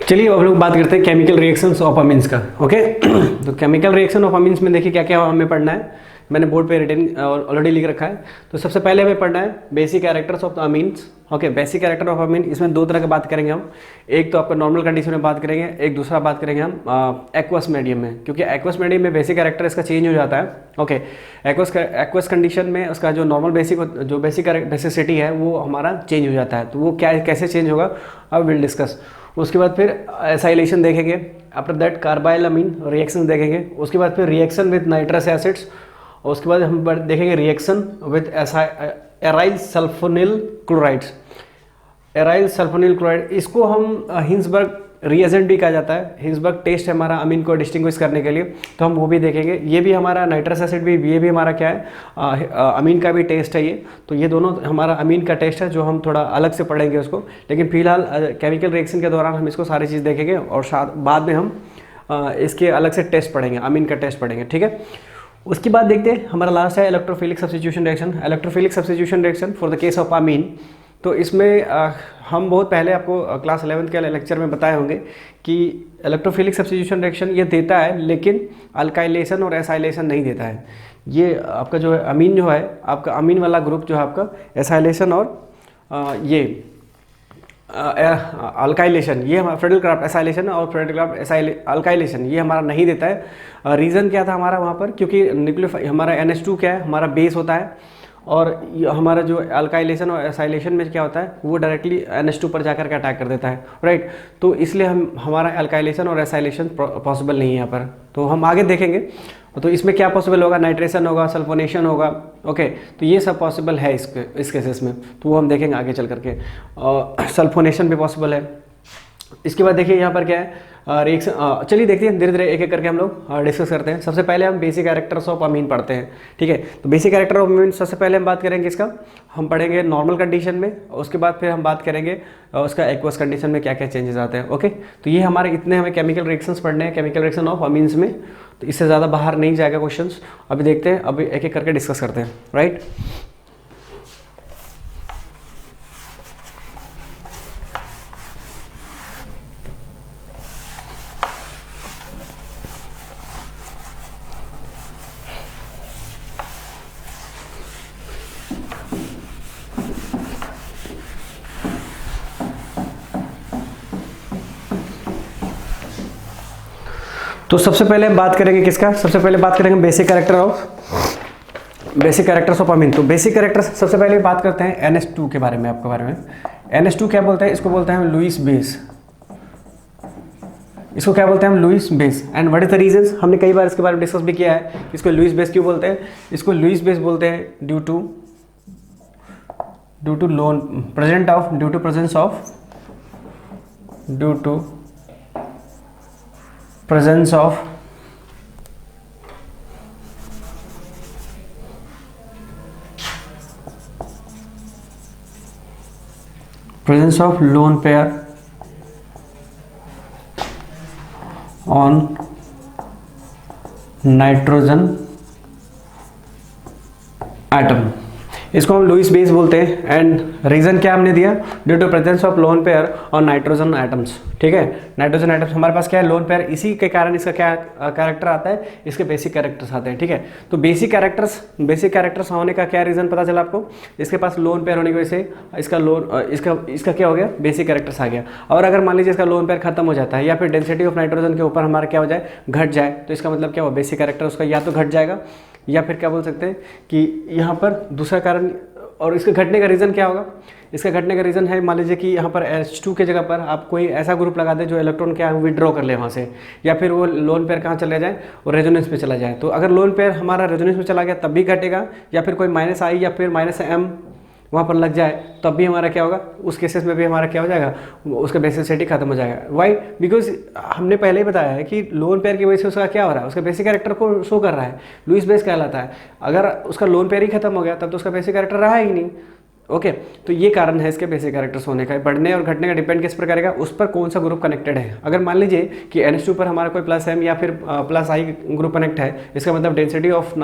चलिए अब लोग बात करते हैं केमिकल रिएक्शंस ऑफ अमीन्स का। ओके तो केमिकल रिएक्शन ऑफ अमीन्स में देखिए क्या क्या हमें पढ़ना है। मैंने बोर्ड पे रिटन ऑलरेडी लिख रखा है। तो सबसे पहले हमें पढ़ना है basic characters of the amines. Okay, basic character of amine, इसमें दो तरह की बात करेंगे हम। एक तो आपका नॉर्मल कंडीशन में बात करेंगे, एक दूसरा बात करेंगे हम एक्वस मीडियम में, क्योंकि एक्वस मीडियम में बेसिक कैरेक्टर इसका चेंज हो जाता है। ओके, एक्वस कंडीशन में उसका जो नॉर्मल बेसिक नेसेसिटी है वो हमारा चेंज हो जाता है। तो वो क्या कैसे चेंज होगा अब विल डिस्कस। उसके बाद फिर एसाइलेशन देखेंगे, after that carbylamine reaction देखेंगे, उसके बाद फिर रिएक्शन विद नाइट्रस एसिड्स, और उसके बाद हम देखेंगे reaction with aryl sulphonyl chlorides. Aryl sulphonyl chloride इसको हम हिंसबर्ग रिएजेंट भी कहा जाता है। हिंसबर्ग टेस्ट है हमारा अमीन को डिस्टिंग्विश करने के लिए, तो हम वो भी देखेंगे। ये भी हमारा नाइट्रस एसिड भी, ये भी हमारा क्या है, अमीन का भी टेस्ट है ये। तो ये दोनों हमारा अमीन का टेस्ट है जो हम थोड़ा अलग से पढ़ेंगे उसको, लेकिन फिलहाल केमिकल रिएक्शन के दौरान हम इसको सारी चीज़ देखेंगे और बाद में हम इसके अलग से टेस्ट पढ़ेंगे, अमीन का टेस्ट पढ़ेंगे। ठीक है, उसके बाद देखते हैं हमारा लास्ट है electrophilic substitution reaction. Electrophilic substitution reaction for the case of amine. तो इसमें हम बहुत पहले आपको क्लास 11th के लेक्चर में बताए होंगे कि इलेक्ट्रोफिलिक सब्स्टिट्यूशन रिएक्शन ये देता है, लेकिन अल्काइलेशन और एसाइलेशन नहीं देता है। ये आपका जो है अमीन जो है, आपका अमीन वाला ग्रुप जो है आपका एसाइलेशन और ये अल्काइलेशन, ये हमारा फ्रेडल क्राफ्ट एसाइलेशन और फ्रेडल क्राफ्ट अल्काइलेशन ये हमारा नहीं देता है। रीज़न क्या था हमारा वहाँ पर, क्योंकि न्यूक्लियोफाइल हमारा NH2 क्या है, हमारा बेस होता है, और हमारा जो अल्काइलेशन और एसाइलेशन में क्या होता है वो डायरेक्टली NH2 पर जाकर के अटैक कर देता है, राइट। तो इसलिए हमारा अल्काइलेशन और एसाइलेशन पॉसिबल नहीं है यहाँ पर। तो हम आगे देखेंगे तो इसमें क्या पॉसिबल होगा, नाइट्रेशन होगा, सल्फोनेशन होगा। ओके, तो ये सब पॉसिबल है इस केसेस में, तो वो हम देखेंगे आगे चल करके। सल्फोनेशन भी पॉसिबल है। इसके बाद देखिए यहाँ पर क्या है रिएक्शन। चलिए देखते हैं धीरे धीरे एक एक करके हम लोग डिस्कस करते हैं। सबसे पहले हम बेसिक कैरेक्टर्स ऑफ अमीन पढ़ते हैं। ठीक है, तो बेसिक कैरेक्टर ऑफ अमीन सबसे पहले हम बात करेंगे इसका, हम पढ़ेंगे नॉर्मल कंडीशन में, उसके बाद फिर हम बात करेंगे उसका एक्वस कंडीशन में क्या क्या चेंजेस आते हैं। ओके, तो ये हमारे इतने हमें केमिकल रिएक्शंस पढ़ने हैं, केमिकल रिएक्शन ऑफ अमीन्स में। तो इससे ज़्यादा बाहर नहीं जाएगा क्वेश्चंस। अभी देखते हैं, अभी एक एक करके डिस्कस करते हैं, राइट। तो सबसे पहले हम बात करेंगे किसका, सबसे पहले बात करेंगे बेसिक कैरेक्टर्स ऑफ अमीन। तो बेसिक कैरेक्टर्स सबसे पहले बात करते हैं NH2 के बारे में, आपके बारे में। NH2 क्या बोलते हैं, इसको बोलते हैं लुईस बेस। इसको क्या बोलते हैं हम, Lewis base. And what is the reasons, हमने कई बार इसके बारे में डिस्कस भी किया है। इसको लुईस बेस क्यों बोलते हैं, इसको लुईस बेस बोलते हैं due to presence of lone pair on nitrogen atom। इसको हम लुईस बेस बोलते हैं। एंड रीज़न क्या हमने दिया, due to presence of lone pair और नाइट्रोजन एटम्स। ठीक है, नाइट्रोजन एटम्स हमारे पास क्या है, लोन पेयर, इसी के कारण इसका क्या कैरेक्टर आता है, इसके बेसिक कैरेक्टर्स आते हैं। ठीक है, तो बेसिक कैरेक्टर्स होने का क्या रीज़न पता चला आपको, इसके पास लोन पेयर होने की वजह से इसका क्या हो गया, बेसिक कैरेक्टर्स आ गया। और अगर मान लीजिए इसका लोन पेयर खत्म हो जाता है या फिर डेंसिटी ऑफ नाइट्रोजन के ऊपर हमारा क्या हो जाए, घट जाए, तो इसका मतलब क्या हुआ, बेसिक कैरेक्टर उसका या तो घट जाएगा, या फिर क्या बोल सकते हैं कि यहाँ पर दूसरा कारण। और इसके घटने का रीज़न क्या होगा, इसका घटने का रीज़न है, मान लीजिए कि यहाँ पर H2 के जगह पर आप कोई ऐसा ग्रुप लगा दें जो इलेक्ट्रॉन क्या है विड्रॉ कर ले वहाँ से, या फिर वो लोन पेयर कहाँ चले जाए, और रेजोनेंस में चला जाए। तो अगर लोन पेयर हमारा रेजोनेंस में चला गया तब भी घटेगा, या फिर कोई -I या फिर -M वहाँ पर लग जाए तब भी हमारा क्या होगा, उस केसेस में भी हमारा क्या हो जाएगा, उसका बेसिसिटी खत्म हो जाएगा। वाई, बिकॉज हमने पहले ही बताया है कि लोन पेयर की वजह से उसका क्या हो रहा है, उसका बेसिक कैरेक्टर को शो कर रहा है, लुईस बेस कहलाता है। अगर उसका लोन पेयर ही खत्म हो गया तब तो उसका बेसिक कैरेक्टर रहा ही नहीं, ओके तो ये कारण है इसके बेसिक कैरेक्टर्स होने का। बढ़ने और घटने का डिपेंड किस पर करेगा, उस पर कौन सा ग्रुप कनेक्टेड है। अगर मान लीजिए कि NH2 पर हमारा कोई प्लस M या फिर प्लस I ग्रुप कनेक्ट है, इसका मतलब density of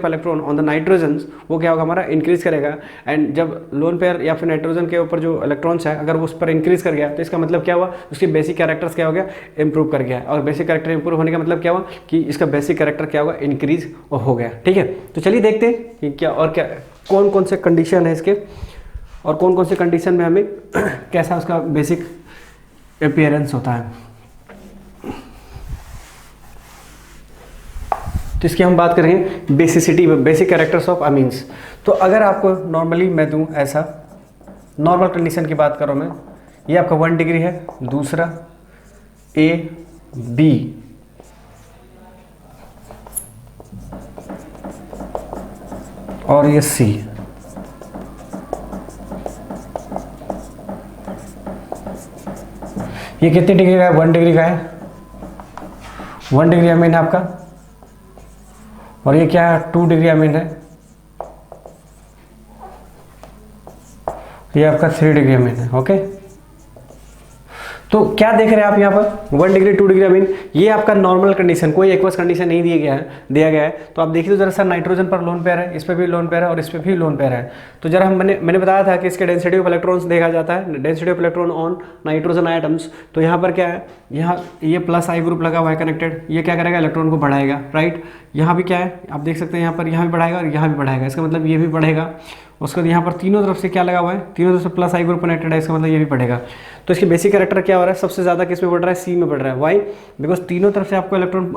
electron on the nitrogen वो क्या होगा हमारा इंक्रीज करेगा। एंड जब लोन पेयर या फिर नाइट्रोजन के ऊपर जो इलेक्ट्रॉन्स है अगर वो उस पर इंक्रीज कर गया तो इसका मतलब क्या हुआ, उसके बेसिक कैरेक्टर्स क्या हो गया, इंप्रूव कर गया। और बेसिक कैरेक्टर इंप्रूव होने का मतलब क्या हुआ कि इसका बेसिक कैरेक्टर क्या होगा, इंक्रीज हो गया। ठीक है, तो चलिए देखते हैं कि क्या और क्या कौन कौन से कंडीशन है इसके और कौन कौन से कंडीशन में हमें कैसा उसका बेसिक अपीयरेंस होता है। तो इसकी हम बात करेंगे basicity, basic characters of amines. तो अगर आपको नॉर्मली मैं दूं ऐसा नॉर्मल कंडीशन की बात करूं मैं, ये आपका 1 डिग्री है, दूसरा A B और ये C। ये कितनी डिग्री का है, 1 डिग्री का है, 1 डिग्री अमीन है आपका। और ये क्या है, 2 डिग्री अमीन है, ये आपका 3 डिग्री अमीन है। ओके तो क्या देख रहे हैं आप यहाँ पर 1 डिग्री 2 डिग्री अमीन, ये आपका नॉर्मल कंडीशन, कोई एक्वस कंडीशन नहीं दिया गया है। तो आप देखिए तो जरा सा नाइट्रोजन पर लोन पेयर है, इस पर भी लोन पेयर है और इस पर भी लोन पेयर है। तो जरा मैंने बताया था कि इसके डेंसिटी ऑफ इलेक्ट्रॉन्स देखा जाता है, density of electron on nitrogen items. तो यहाँ पर क्या है, यहाँ ये प्लस I ग्रुप लगा हुआ है कनेक्टेड, ये क्या करेगा, इलेक्ट्रॉन को बढ़ाएगा। राइट, यहाँ भी क्या है आप देख सकते हैं, यहाँ पर यहाँ भी बढ़ाएगा और यहाँ भी बढ़ाएगा, इसका मतलब ये भी बढ़ेगा। उसके बाद यहाँ पर तीनों तरफ से क्या लगा हुआ है, तीनों तरफ से प्लस I ग्रुप कनेक्टेड है, इसका मतलब ये भी बढ़ेगा। तो इसके बेसिक कैरेक्टर क्या हो रहा है, सबसे ज़्यादा किस में बढ़ रहा है, C में बढ़ रहा है। वाई, बिकॉज तीनों तरफ से आपको इलेक्ट्रॉन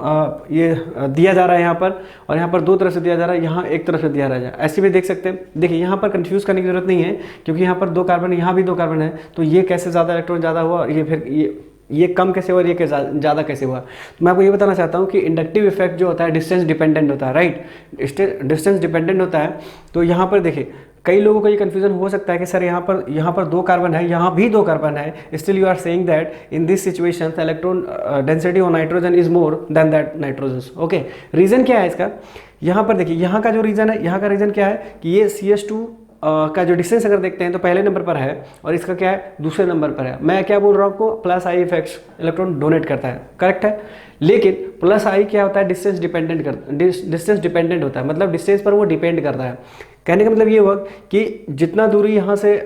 ये दिया जा रहा है यहाँ पर, और यहाँ पर 2 तरफ से दिया जा रहा है, यहाँ एक तरफ से दिया जा रहा है। ऐसे भी देख सकते हैं, देखिए यहाँ पर कंफ्यूज करने की जरूरत नहीं है क्योंकि यहाँ पर 2 कार्बन, यहाँ भी 2 कार्बन है। तो ये कैसे ज़्यादा इलेक्ट्रॉन ज़्यादा हुआ और ये फिर ये कम कैसे हुआ और ये ज़्यादा कैसे हुआ। तो मैं आपको ये बताना चाहता हूँ कि इंडक्टिव इफेक्ट जो होता है डिस्टेंस डिपेंडेंट होता है। राइट, डिस्टेंस डिपेंडेंट होता है। तो यहाँ पर देखिए कई लोगों को ये कन्फ्यूजन हो सकता है कि सर यहाँ पर 2 कार्बन है, यहाँ भी 2 कार्बन है, still you are saying that in this situation electron density of nitrogen is more than that nitrogen. Okay, reason क्या है इसका, यहाँ पर देखिए यहाँ का जो रीज़न है, यहाँ का रीज़न क्या है कि ये CH2 का जो डिस्टेंस अगर देखते हैं तो पहले नंबर पर है और इसका क्या है, दूसरे नंबर पर है। मैं क्या बोल रहा हूँ आपको, plus I effects electron donate करता है, करेक्ट है। लेकिन प्लस I क्या होता है, डिस्टेंस डिपेंडेंट होता है, मतलब डिस्टेंस पर वो डिपेंड करता है। कहने का मतलब ये हुआ कि जितना दूरी यहाँ से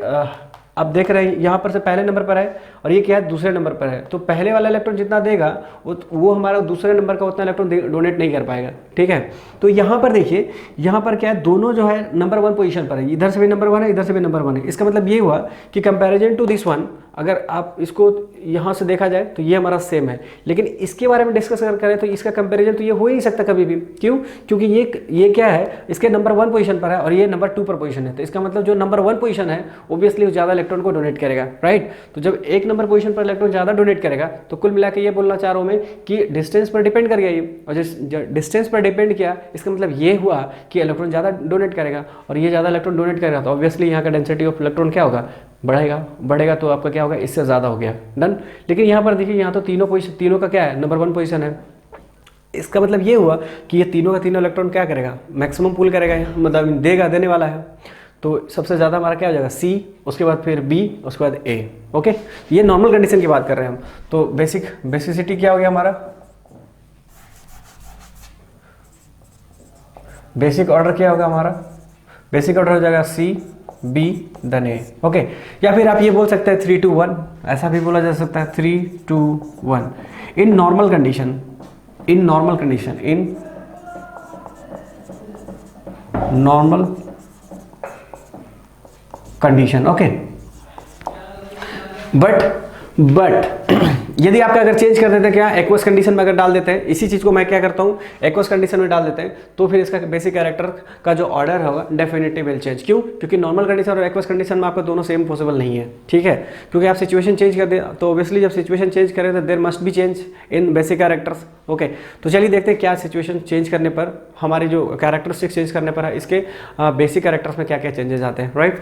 आप देख रहे हैं यहाँ पर से पहले नंबर पर है और ये क्या है, दूसरे नंबर पर है। तो पहले वाला इलेक्ट्रॉन जितना देगा वो हमारा दूसरे नंबर का उतना इलेक्ट्रॉन डोनेट नहीं कर पाएगा। ठीक है, तो यहाँ पर देखिए, यहाँ पर क्या है, दोनों जो है नंबर 1 पोजीशन पर है, इधर से भी नंबर 1 है, इधर से भी नंबर 1 है। इसका मतलब ये हुआ कि कंपैरिजन टू दिस वन, अगर आप इसको यहाँ से देखा जाए तो ये हमारा सेम है, लेकिन इसके बारे में डिस्कस अगर करें तो इसका कंपैरिजन तो ये हो ही नहीं सकता कभी भी। क्यों, क्योंकि ये क्या है, इसके नंबर 1 पोजीशन पर है और ये नंबर 2 पर पोजीशन है। तो इसका मतलब जो नंबर 1 पोजीशन है ऑब्वियसली ज़्यादा इलेक्ट्रॉन को डोनेट करेगा। राइट, तो जब एक नंबर पोजीशन पर इलेक्ट्रॉन ज़्यादा डोनेट करेगा तो कुल मिला के ये बोलना चाह रहा हूँ मैं कि डिस्टेंस पर डिपेंड कर गया ये, और जो डिस्टेंस पर डिपेंड किया इसका मतलब ये हुआ कि इलेक्ट्रॉन ज़्यादा डोनेट करेगा और ये ज़्यादा इलेक्ट्रॉन डोनेट करेगा तो ऑब्वियसली यहाँ का डेंसिटी ऑफ इलेक्ट्रॉन क्या होगा, बढ़ेगा। तो आपका क्या होगा, इससे ज़्यादा हो गया, डन। लेकिन यहाँ पर देखिए, यहाँ तो तीनों का क्या है, नंबर 1 पोजीशन है। इसका मतलब ये हुआ कि ये तीनों का तीनों इलेक्ट्रॉन क्या करेगा, मैक्सिमम पुल करेगा, मतलब देने वाला है। तो सबसे ज़्यादा हमारा क्या हो जाएगा, C, उसके बाद फिर B, उसके बाद A। ओके, ये नॉर्मल कंडीशन की बात कर रहे हैं हम। तो बेसिसिटी क्या हो गया हमारा, बेसिक ऑर्डर क्या होगा हमारा, बेसिक ऑर्डर हो जाएगा C, B, then A। Okay, या फिर आप ये बोल सकते हैं 3 to 1, ऐसा भी बोला जा सकता है 3 to 1 in normal condition, in normal condition. Okay, but यदि आपका अगर चेंज कर देते हैं, क्या एक्वस कंडीशन में अगर डाल देते हैं, इसी चीज़ को मैं क्या करता हूँ, एक्वस कंडीशन में डाल देते हैं, तो फिर इसका बेसिक कैरेक्टर का जो ऑर्डर होगा डेफिनेटली विल चेंज। क्यों, क्योंकि नॉर्मल कंडीशन और एक्वस कंडीशन में आपका दोनों सेम पॉसिबल नहीं है। ठीक है, क्योंकि आप सिचुएशन चेंज कर दें तो ऑब्वियसली जब सिचुएशन चेंज करें तो there must be change in basic characters. Okay, तो चलिए देखते हैं क्या सिचुएशन चेंज करने पर, हमारी जो कैरेक्टरिस्टिक चेंज करने पर है, इसके बेसिक कैरेक्टर्स में क्या क्या चेंजेस आते हैं। राइट,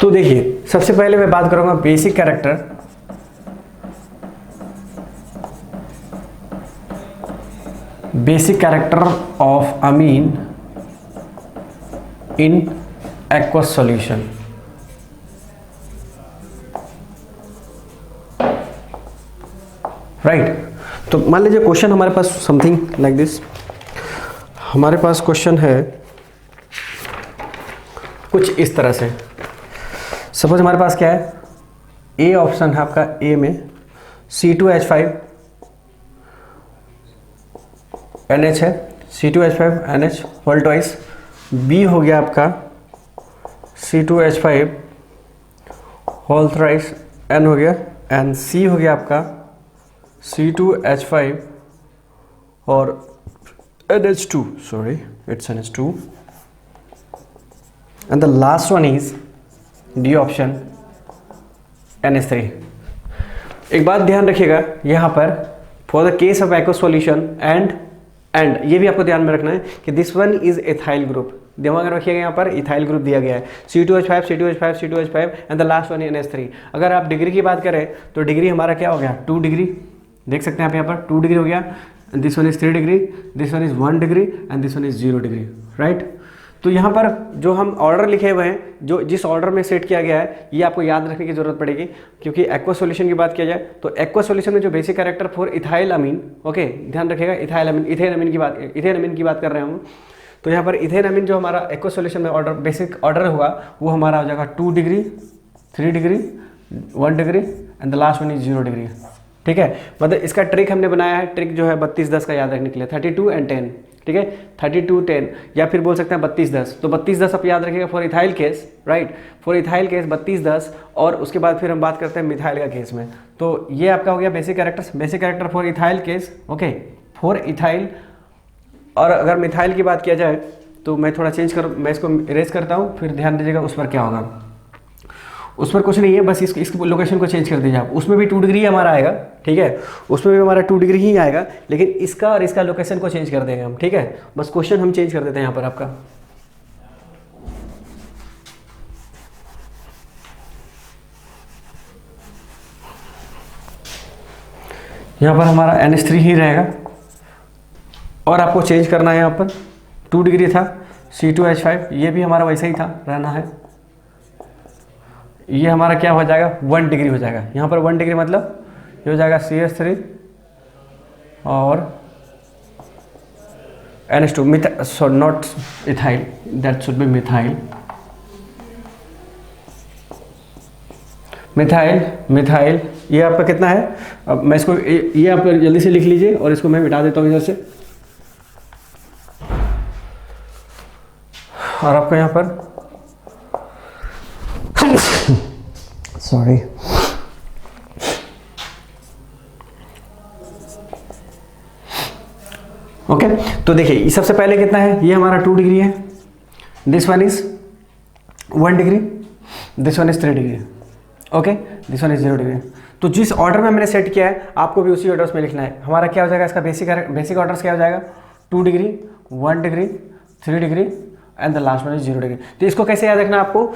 तो देखिए सबसे पहले मैं बात करूंगा basic character, basic character of amine in aqueous solution. Right, तो मान लीजिए क्वेश्चन हमारे पास समथिंग लाइक दिस, हमारे पास क्वेश्चन है कुछ इस तरह से। सपोज हमारे पास क्या है, ए ऑप्शन है आपका, ए में C2H5 NH है, C2H5 NH whole twice, B हो गया आपका C2H5 होल थ्राइस N हो गया, एंड सी हो गया आपका C2H5 और NH2, sorry it's NH2, and the last one is D option NH3। एक बात ध्यान रखिएगा यहाँ पर, for the case of aqueous solution and ये भी आपको ध्यान में रखना है कि this one is ethyl group, दिमाग में रखिएगा यहाँ पर इथाइल ग्रुप दिया गया है, C2H5 C2H5 C2H5 and the last one NH3। अगर आप डिग्री की बात करें तो डिग्री हमारा क्या हो गया, 2 डिग्री, देख सकते हैं आप यहाँ पर 2 डिग्री हो गया, this one is 3 degree, this one is 1 degree and this one is 0 degree. Right, तो यहाँ पर जो हम ऑर्डर लिखे हुए हैं, जो जिस ऑर्डर में सेट किया गया है, ये आपको याद रखने की जरूरत पड़ेगी, क्योंकि एक्वस सॉल्यूशन की बात किया जाए तो एक्वस सॉल्यूशन में जो basic character for ethyl amine, okay ध्यान रखिएगा, इथाइल अमीन, इथेन अमीन की बात कर रहे हैं हम। तो यहाँ पर इथेन अमीन जो हमारा एक्वस सॉल्यूशन में ऑर्डर, बेसिक ऑर्डर होगा, वो हमारा हो जाएगा 2 degree, 3 degree, 1 degree and the last one is 0 degree. ठीक है, मतलब इसका ट्रिक हमने बनाया है, ट्रिक जो है 32-10 का याद रखने के लिए, 32 एंड 10। ठीक है, 32 10, या फिर बोल सकते हैं 32-10। तो 32-10 आप याद रखिएगा for ethyl case, right, for ethyl case 32-10, और उसके बाद फिर हम बात करते हैं मिथाइल का केस में। तो ये आपका हो गया basic characters, basic character for ethyl case, okay, for ethyl. और अगर मिथाइल की बात किया जाए तो मैं थोड़ा चेंज कर, मैं इसको इरेज करता हूँ, फिर ध्यान दीजिएगा उस पर क्या होगा। उस पर कुछ नहीं है, बस इस लोकेशन को चेंज कर दीजिए आप, उसमें भी 2 डिग्री हमारा आएगा। ठीक है, उसमें भी हमारा 2 डिग्री ही आएगा, लेकिन इसका और इसका लोकेशन को चेंज कर देंगे हम। ठीक है, बस क्वेश्चन हम चेंज कर देते हैं यहाँ पर आपका। यहाँ पर हमारा NH3 ही रहेगा, और आपको चेंज करना है यहाँ पर 2 डिग्री था C2H5, ये भी हमारा वैसे ही था, रहना है। ये हमारा क्या हो जाएगा, 1 डिग्री हो जाएगा। यहाँ पर 1 डिग्री मतलब ये हो जाएगा CH3 और NH2, so not ethyl, that should be methyl, methyl. ये आपका कितना है, अब मैं इसको ये आप जल्दी से लिख लीजिए, और इसको मैं मिटा देता हूँ इधर से। और आपका यहाँ पर सॉरी, ओके, तो देखिए सबसे पहले कितना है, ये हमारा 2 डिग्री है, this one is 1 degree, this one is 3 degree, okay, this one is 0 degree. तो जिस ऑर्डर में मैंने सेट किया है आपको भी उसी ऑर्डर्स में लिखना है। हमारा क्या हो जाएगा, इसका बेसिक ऑर्डर्स क्या हो जाएगा, 2 degree, 1 degree, 3 degree and the last one is 0 degree. तो इसको कैसे याद रखना आपको,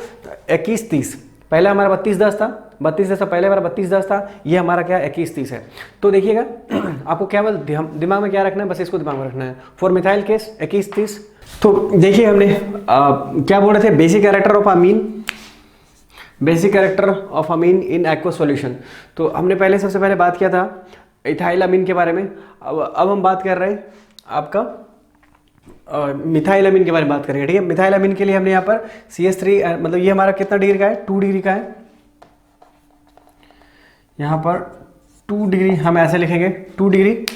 21-30, पहले हमारा 32-10 था, 32-10 से पहले हमारा 32-10 था, ये हमारा क्या 21-30 है। तो देखिएगा आपको क्या बस दिमाग में क्या रखना है, बस इसको दिमाग में रखना है, फॉर मिथाइल केस 21-30। तो देखिए हमने क्या बोल रहे थे, basic character of amine, basic character of amine in aqueous solution. तो हमने पहले सबसे पहले बात किया था इथाइल अमीन के बारे में। अब हम बात कर रहे हैं आपका मिथाइल अमीन के बारे में बात करेंगे। ठीक है, मिथाइल अमीन के लिए हमने यहाँ पर CH3, मतलब ये हमारा कितना डिग्री का है, 2 डिग्री का है। यहाँ पर 2 डिग्री हम ऐसे लिखेंगे, 2 डिग्री,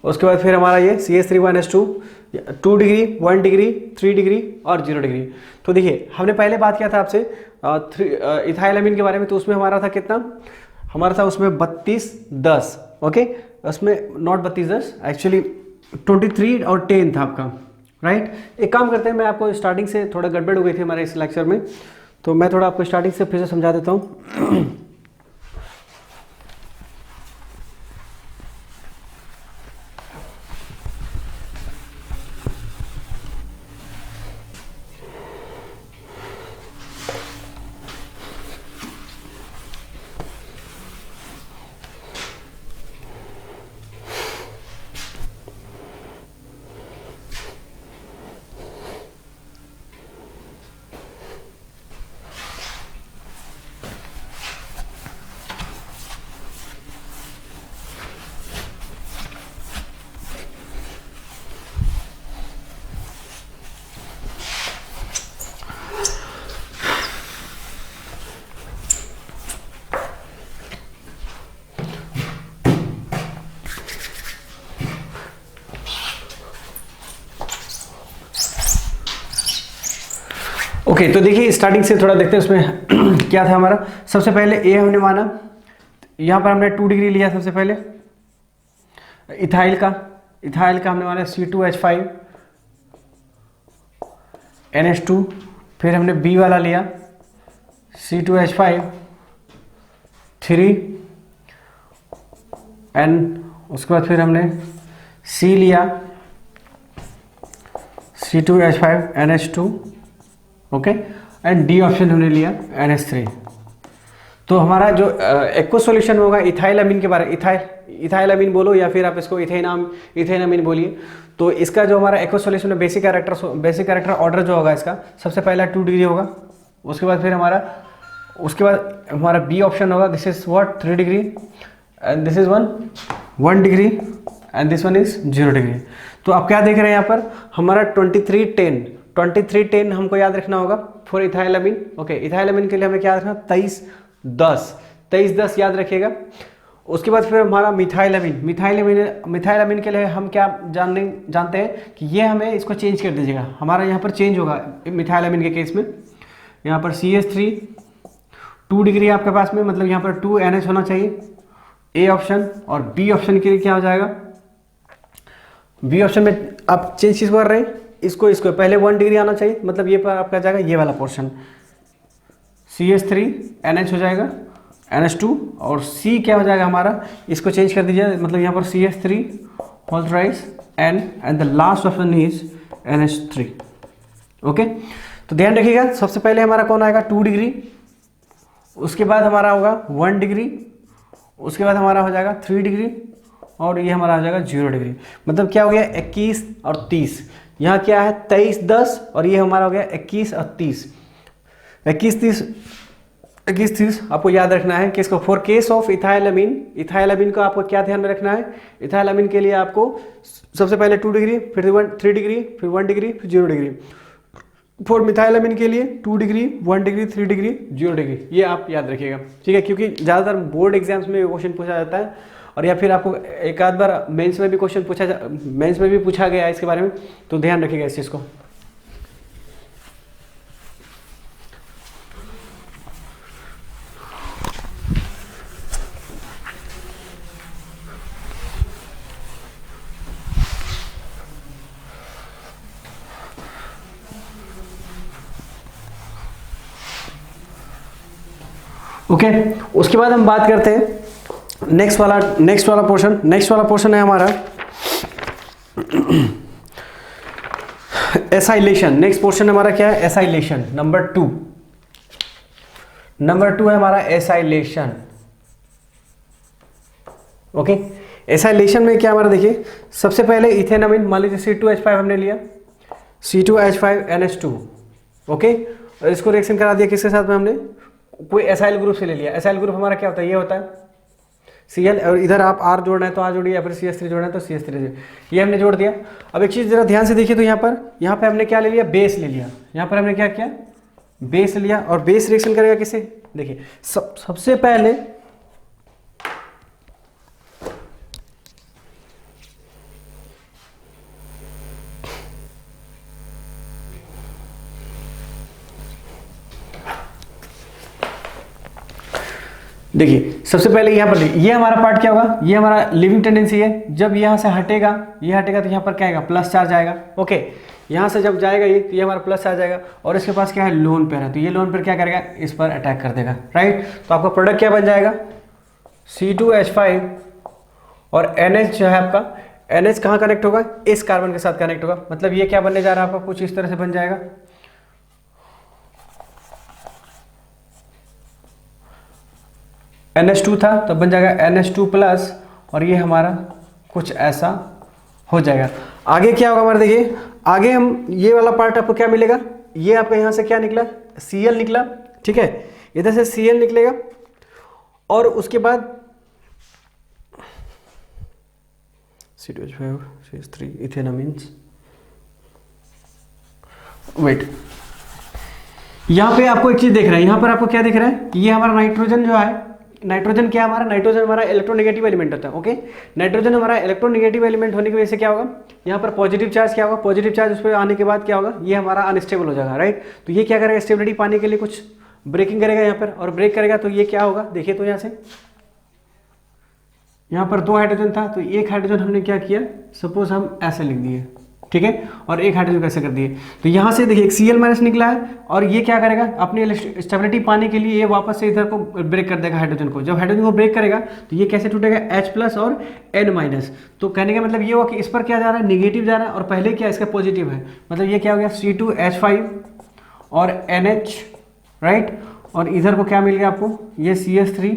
उसके बाद फिर हमारा ये CH3 2 डिग्री, 1 डिग्री, 3 डिग्री और 0 डिग्री। तो देखिए हमने पहले बात किया था आपसे इथाइल अमीन के बारे में, तो उसमें हमारा था कितना, हमारा था उसमें 32-10, ओके, उसमें नॉट 32-10, एक्चुअली 23 और 10 था आपका, राइट। एक काम करते हैं, मैं आपको स्टार्टिंग से, थोड़ा गड़बड़ हो गई थी हमारे इस लेक्चर में, तो मैं थोड़ा आपको स्टार्टिंग से फिर से समझा देता हूँ। ओके तो देखिए स्टार्टिंग से थोड़ा देखते हैं उसमें क्या था हमारा। सबसे पहले ए हमने माना, यहाँ पर हमने 2 डिग्री लिया सबसे पहले इथाइल का हमने माना C2H5 NH2, फिर हमने बी वाला लिया C2H5 3 एंड उसके बाद फिर हमने सी लिया C2H5 NH2 okay and D option हमने लिया NH3। तो हमारा जो एक्व सॉल्यूशन होगा इथाइल अमीन के बारे में, इथाइल अमीन बोलो या फिर आप इसको इथेन अमीन बोलिए। तो इसका जो हमारा एक्व सॉल्यूशन है बेसिक कैरेक्टर ऑर्डर जो होगा इसका सबसे पहला 2 डिग्री होगा, उसके बाद हमारा बी ऑप्शन होगा, this is what 3 degree and this is 1 degree and this one is 0 degree. तो आप क्या देख रहे हैं यहाँ पर हमारा 2310 हमको याद रखना होगा for ethyl amine. Okay ethyl amine के लिए हमें क्या रखना 2310 याद रखिएगा। उसके बाद फिर हमारा मिथाइल अमीन के लिए हम क्या जानते हैं कि ये हमें इसको चेंज कर दीजिएगा, हमारा यहाँ पर चेंज होगा मिथाइल अमीन के केस में। यहाँ पर CH3 2 डिग्री आपके पास में, मतलब यहाँ पर 2 NH होना चाहिए ए ऑप्शन, और बी ऑप्शन के लिए क्या हो जाएगा, बी ऑप्शन में आप चेंज चीज कर रहे हैं इसको पहले 1 डिग्री आना चाहिए, मतलब ये पर आपका जाएगा ये वाला पोर्शन CH3 NH हो जाएगा NH2 और C क्या हो जाएगा हमारा, इसको चेंज कर दीजिए, मतलब यहाँ पर CH3 whole thrice N and the last option is NH3। Okay तो ध्यान रखिएगा सबसे पहले हमारा कौन आएगा 2 डिग्री, उसके बाद हमारा होगा 1 डिग्री, उसके बाद हमारा हो जाएगा 3 डिग्री और ये हमारा हो जाएगा 0 डिग्री। मतलब क्या हो गया 21 और 30, यहाँ क्या है 23-10 और ये हमारा हो गया 21 और 30। 21-30 आपको याद रखना है किसको, फॉर केस ऑफ इथाइल अमीन को आपको क्या ध्यान में रखना है, इथाइल अमीन के लिए आपको सबसे पहले 2 डिग्री, फिर 3 डिग्री, फिर 1 डिग्री, फिर 0 डिग्री। फॉर मिथाइल अमीन के लिए 2 डिग्री, 1 डिग्री, 3 डिग्री, 0 डिग्री, ये आप याद रखिएगा ठीक है, क्योंकि ज़्यादातर बोर्ड एग्जाम्स में क्वेश्चन पूछा जाता है और या फिर आपको एक आध बार मेंस में भी पूछा गया है इसके बारे में, तो ध्यान रखिएगा इस चीज़ को। ओके उसके बाद हम बात करते हैं नेक्स्ट वाला पोर्शन है हमारा एसाइलेशन। नेक्स्ट पोर्शन हमारा क्या है, एसाइलेशन नंबर 2 है हमारा एसाइलेशन। ओके एसाइलेशन में क्या हमारा देखिए सबसे पहले इथेन अमीन, मान लीजिए C2H5 हमने लिया, C2H5 NH2 ओके, और इसको रिएक्शन करा दिया किसके साथ में, हमने कोई एसाइल ग्रुप से ले लिया। एसाइल ग्रुप हमारा क्या होता है, ये होता है Cl और इधर आप R जोड़ना है तो R जोड़िए या फिर CH3 जोड़ना है तो CH3 ये हमने जोड़ दिया। अब एक चीज़ जरा ध्यान से देखिए तो यहाँ पे हमने क्या ले लिया, बेस ले लिया। यहाँ पर हमने क्या किया, बेस लिया और बेस रिएक्शन करेगा किसे, देखिए सबसे पहले देखिए सबसे पहले यहाँ पर ये हमारा पार्ट क्या होगा, ये हमारा लिविंग टेंडेंसी है। जब यहाँ से हटेगा तो यहाँ पर क्या आएगा, प्लस चार्ज आएगा। ओके यहाँ से जब जाएगा ये तो ये हमारा प्लस चार्ज आएगा और इसके पास क्या है, लोन पेयर है, तो ये लोन पेयर क्या करेगा, इस पर अटैक कर देगा राइट। तो आपका प्रोडक्ट क्या बन जाएगा, C2H5 और NH जो है आपका, NH कहाँ कनेक्ट होगा, इस कार्बन के साथ कनेक्ट होगा। मतलब ये क्या बनने जा रहा है आपका, कुछ इस तरह से बन जाएगा। NH2 था तो बन जाएगा NH2 प्लस और ये हमारा कुछ ऐसा हो जाएगा। आगे क्या होगा हमारा, देखिए आगे हम ये वाला पार्ट आपको क्या मिलेगा, ये आपका यहाँ से क्या निकला, Cl निकला ठीक है, इधर से Cl निकलेगा और उसके बाद C2H5 CH3 इथेनामीन्स। वेट यहाँ पे आपको एक चीज देख रहा है, यहाँ पर आपको क्या दिख रहा है, ये हमारा नाइट्रोजन जो है नाइट्रोजन क्या है हमारा, नाइट्रोजन हमारा इलेक्ट्रोनेगेटिव एलिमेंट होता है। ओके, नाइट्रोजन हमारा इलेक्ट्रोनेगेटिव एलिमेंट होने की वजह से क्या होगा, यहाँ पर पॉजिटिव चार्ज क्या होगा, पॉजिटिव चार्ज उस पर आने के बाद क्या होगा, ये हमारा अनस्टेबल हो जाएगा, राइट। तो ये क्या करेगा, स्टेबिलिटी पाने के लिए कुछ ब्रेकिंग करेगा यहाँ पर, और ब्रेक करेगा तो ये क्या होगा, देखिए तो यहाँ से, यहाँ पर 2 हाइड्रोजन था, तो एक हाइड्रोजन हमने क्या किया, सपोज हम ऐसे लिख दिए, ठीक है, और एक हाइड्रोजन कैसे कर दिए, तो यहाँ से देखिए एक Cl माइनस निकला है, और ये क्या करेगा, अपनी स्टेबिलिटी पाने के लिए ये वापस से इधर को ब्रेक कर देगा हाइड्रोजन को। जब हाइड्रोजन को ब्रेक करेगा तो ये कैसे टूटेगा, H प्लस और N माइनस। तो कहने का मतलब ये हुआ कि इस पर क्या जा रहा है, निगेटिव जा रहा है, और पहले क्या इसका पॉजिटिव है, मतलब ये क्या हो गया C2H5 और NH, राइट, और इधर को क्या मिल गया आपको, ये CH3